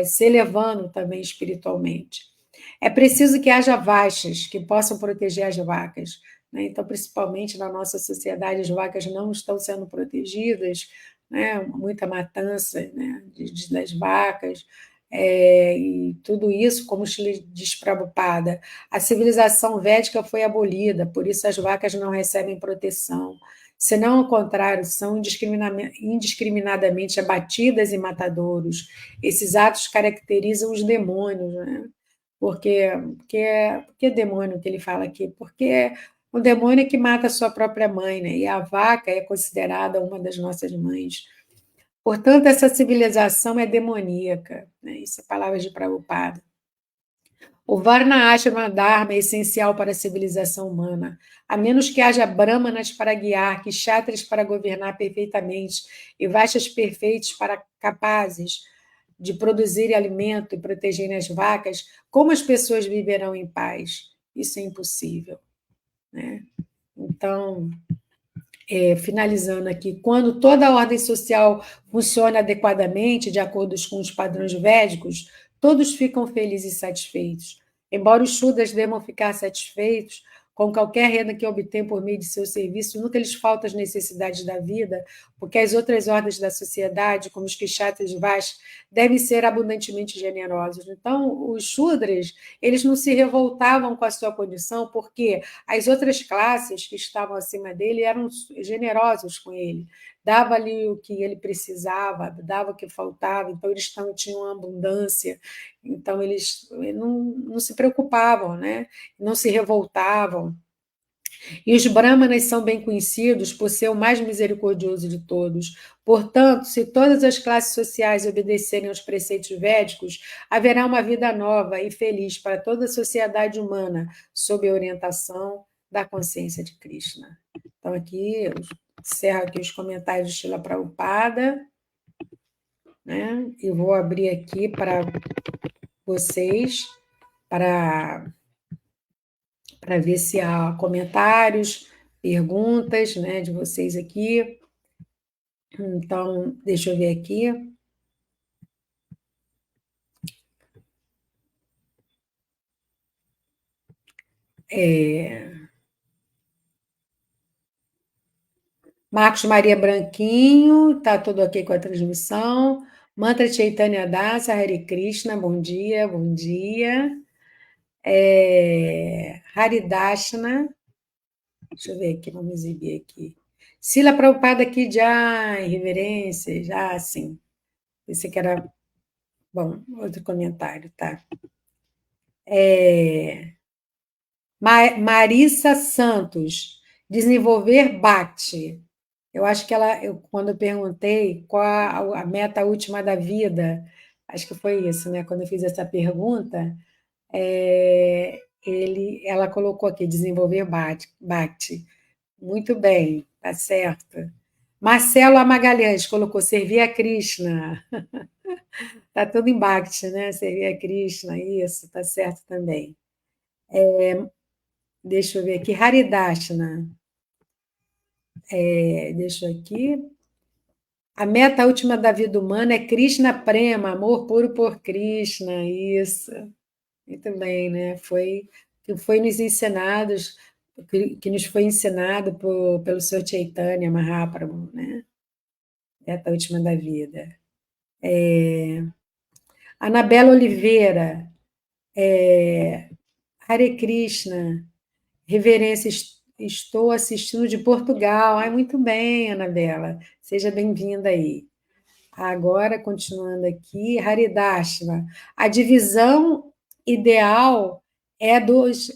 Se elevando também espiritualmente. É preciso que haja vaxas que possam proteger as vacas, né? Então, principalmente na nossa sociedade, as vacas não estão sendo protegidas, né? Muita matança, né? Das vacas, e tudo isso, como diz Prabhupada, a civilização védica foi abolida, por isso as vacas não recebem proteção. Senão, ao contrário, são indiscriminadamente abatidas e matadouros. Esses atos caracterizam os demônios, né? Porque demônio que ele fala aqui? Porque o demônio é que mata a sua própria mãe, né? E a vaca é considerada uma das nossas mães. Portanto, essa civilização é demoníaca, né? Isso é palavras de Prabhupada. O Varna Ashrama Dharma é essencial para a civilização humana, a menos que haja brahmanas para guiar, kshatras para governar perfeitamente e vaixas perfeitos para capazes de produzir alimento e protegerem as vacas, como as pessoas viverão em paz? Isso é impossível, né? Então, finalizando aqui, quando toda a ordem social funciona adequadamente, de acordo com os padrões védicos, todos ficam felizes e satisfeitos. Embora os Shudras devam ficar satisfeitos com qualquer renda que obtêm por meio de seu serviço, nunca lhes faltam as necessidades da vida, porque as outras ordens da sociedade, como os Kshatriyas e Vaishyas, devem ser abundantemente generosos. Então, os Shudras, eles não se revoltavam com a sua condição, porque as outras classes que estavam acima dele eram generosos com ele, dava-lhe o que ele precisava, dava o que faltava, então eles tinham uma abundância, então eles não se preocupavam, né? Não se revoltavam. E os brahmanas são bem conhecidos por ser o mais misericordioso de todos. Portanto, se todas as classes sociais obedecerem aos preceitos védicos, haverá uma vida nova e feliz para toda a sociedade humana, sob a orientação da consciência de Krishna. Então, aqui eu encerro aqui os comentários de Srila Prabhupada, né? E vou abrir aqui para vocês, para ver se há comentários, perguntas, né, de vocês aqui. Então, deixa eu ver aqui. Marcos Maria Branquinho, tá tudo ok com a transmissão. Mantra Chaitanya Dasa, Hare Krishna, bom dia, bom dia. Haridashna, deixa eu ver aqui, vamos exibir aqui. Sila Prabhupada aqui já, em reverência, já, sim. Esse que era, bom, outro comentário, tá? Marissa Santos, desenvolver Bhakti. Eu acho que quando eu perguntei qual a meta última da vida, acho que foi isso, né? Quando eu fiz essa pergunta, ela colocou aqui, desenvolver Bhakti. Muito bem, tá certo. Marcelo Magalhães colocou servir a Krishna. Tá tudo em Bhakti, né? Servir a Krishna, isso, tá certo também. Deixa eu ver aqui, Haridashna. Deixa eu aqui. A meta última da vida humana é Krishna Prema, amor puro por Krishna, isso. Muito bem, né? Que foi nos ensinados, que nos foi ensinado pelo Sr. Chaitanya Mahaprabhu, né? Meta última da vida. Anabela Oliveira, Hare Krishna, reverência, estou assistindo de Portugal. Ai, muito bem, Anabela. Seja bem-vinda aí. Agora, continuando aqui, Haridashva. A divisão ideal é dos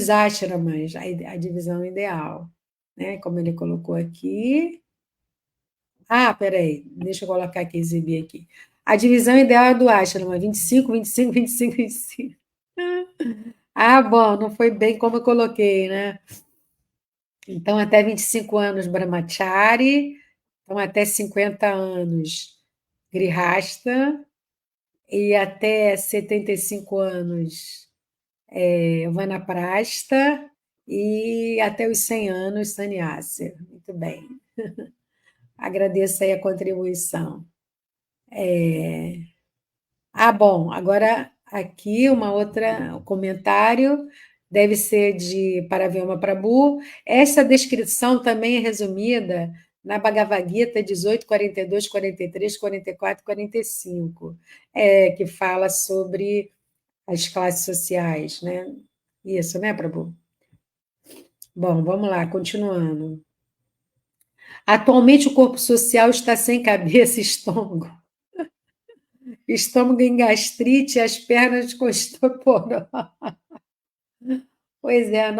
ashramas, a divisão ideal, né? Como ele colocou aqui. Ah, peraí, deixa eu colocar aqui, exibir aqui. A divisão ideal é do ashrama, 25, 25, 25, 25. Ah, bom, não foi bem como eu coloquei, né? Então, até 25 anos Brahmachari, então até 50 anos Grihasta, e até 75 anos Vanaprastha, e até os 100 anos Sannyasa. Muito bem. Agradeço aí a contribuição. Bom, agora aqui uma outra um comentário, deve ser de Paravyama Prabhu. Essa descrição também é resumida na Bhagavad Gita 18, 42, 43, 44 e 45, que fala sobre as classes sociais, né? Isso, né, Prabhu? Bom, vamos lá, continuando. Atualmente o corpo social está sem cabeça e estômago. Estômago em gastrite e as pernas com osteoporose. Pois é,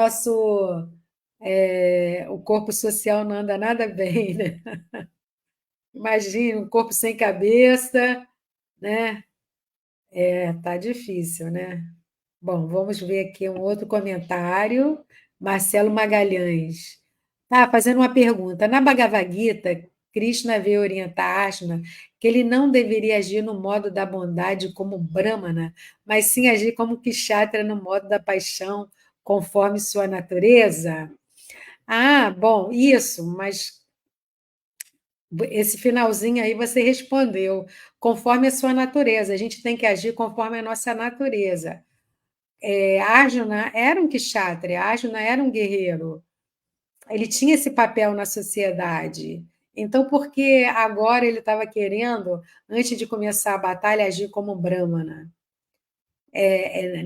o corpo social não anda nada bem, né? Imagina um corpo sem cabeça, né? Tá difícil, né? Bom, vamos ver aqui um outro comentário. Marcelo Magalhães. Tá fazendo uma pergunta. Na Bhagavad Gita, Krishna veio orientar Arjuna que ele não deveria agir no modo da bondade como Brahmana, mas sim agir como Kshatriya no modo da paixão, conforme sua natureza. Ah, bom, isso, mas esse finalzinho aí você respondeu. Conforme a sua natureza, a gente tem que agir conforme a nossa natureza. Arjuna era um kshatriya, Arjuna era um guerreiro. Ele tinha esse papel na sociedade. Então, por que agora ele estava querendo, antes de começar a batalha, agir como Brahmana?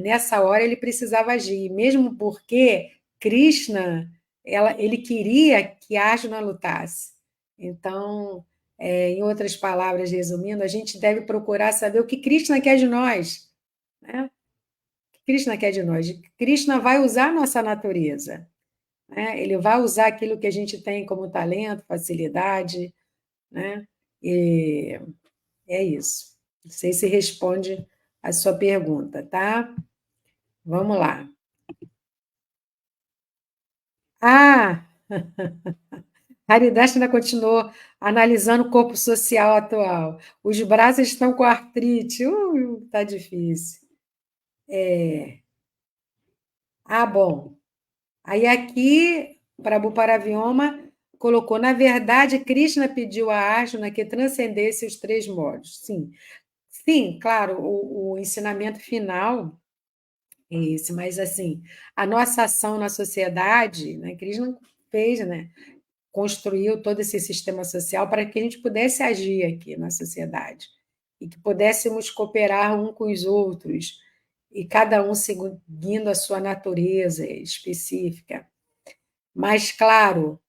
Nessa hora ele precisava agir, mesmo porque Krishna, ele queria que Arjuna lutasse. Então, em outras palavras, resumindo, a gente deve procurar saber o que Krishna quer de nós, né? O que Krishna quer de nós. Krishna vai usar a nossa natureza, né? Ele vai usar aquilo que a gente tem como talento, facilidade, né? E é isso. Não sei se responde a sua pergunta, tá? Vamos lá. Ah, Haridas ainda continuou analisando o corpo social atual. Os braços estão com artrite. Tá difícil. Bom. Aí aqui, Prabhu Paravyoma colocou, na verdade, Krishna pediu a Arjuna que transcendesse os três modos. Sim, sim, claro, o ensinamento final é esse, mas assim, a nossa ação na sociedade, né, Krishna fez, né? construiu todo esse sistema social para que a gente pudesse agir aqui na sociedade e que pudéssemos cooperar um com os outros e cada um seguindo a sua natureza específica. Mas, claro,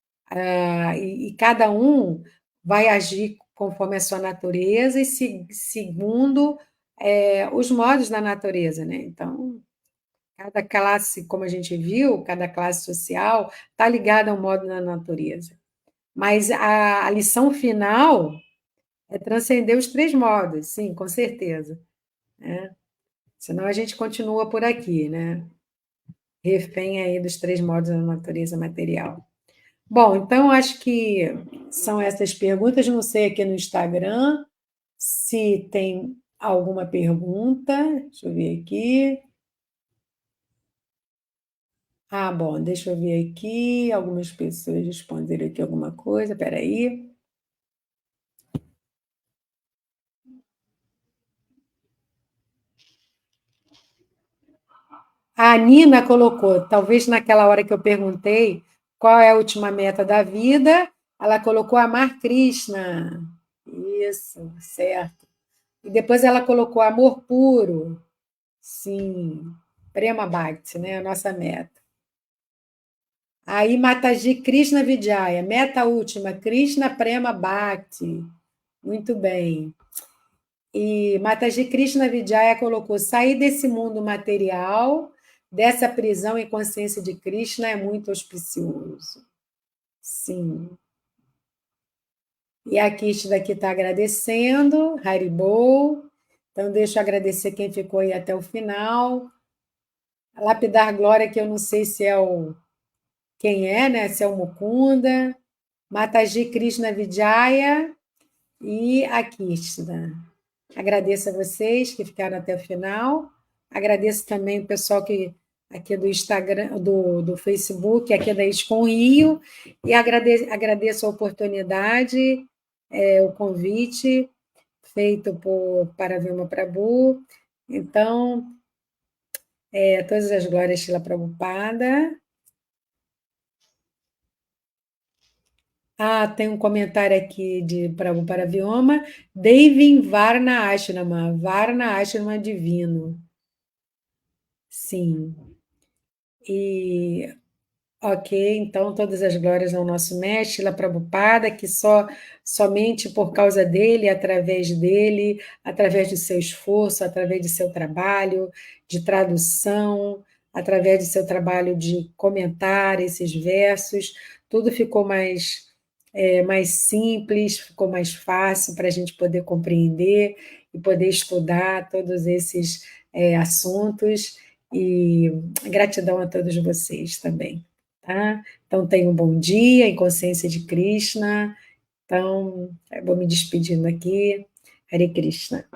e cada um vai agir conforme a sua natureza e segundo os modos da natureza, né? Então, cada classe, como a gente viu, cada classe social está ligada a um modo da natureza. Mas a lição final é transcender os três modos, sim, com certeza, né? Senão a gente continua por aqui, né? Refém aí dos três modos da natureza material. Bom, então acho que são essas perguntas. Não sei aqui no Instagram se tem alguma pergunta. Deixa eu ver aqui. Ah, bom, deixa eu ver aqui. Algumas pessoas responderam aqui alguma coisa. Espera aí. A Nina colocou, talvez naquela hora que eu perguntei qual é a última meta da vida, ela colocou amar Krishna. Isso, certo. E depois ela colocou amor puro. Sim, Prema Bhakti, né? A nossa meta. Aí Mataji Krishna Vijaya, meta última, Krishna Prema Bhakti. Muito bem. E Mataji Krishna Vijaya colocou: sair desse mundo material, dessa prisão em consciência de Krishna é muito auspicioso. Sim. E a Kit daqui está agradecendo, Haribol. Então, deixa eu agradecer quem ficou aí até o final. Lapidar Glória, que eu não sei se é o quem é, né? Se é o Mukunda. Mataji Krishna Vijaya e a Kirtna. Agradeço a vocês que ficaram até o final. Agradeço também o pessoal que aqui do Instagram, do Facebook, aqui da Escom Rio, e agradeço a oportunidade, o convite feito por Paravilma Prabhu. Então, todas as glórias Shila Prabhupada. Ah, tem um comentário aqui de Prabhu Paravioma. Devin Varna Ashrama divino. Sim. E ok, então todas as glórias ao nosso mestre, Shila Prabhupada, que somente por causa dele, através do seu esforço, através do seu trabalho de tradução, através do seu trabalho de comentar esses versos, tudo ficou mais simples, ficou mais fácil para a gente poder compreender e poder estudar todos esses assuntos. E gratidão a todos vocês também. Tá? Então, tenham um bom dia em consciência de Krishna. Então, eu vou me despedindo aqui. Hare Krishna.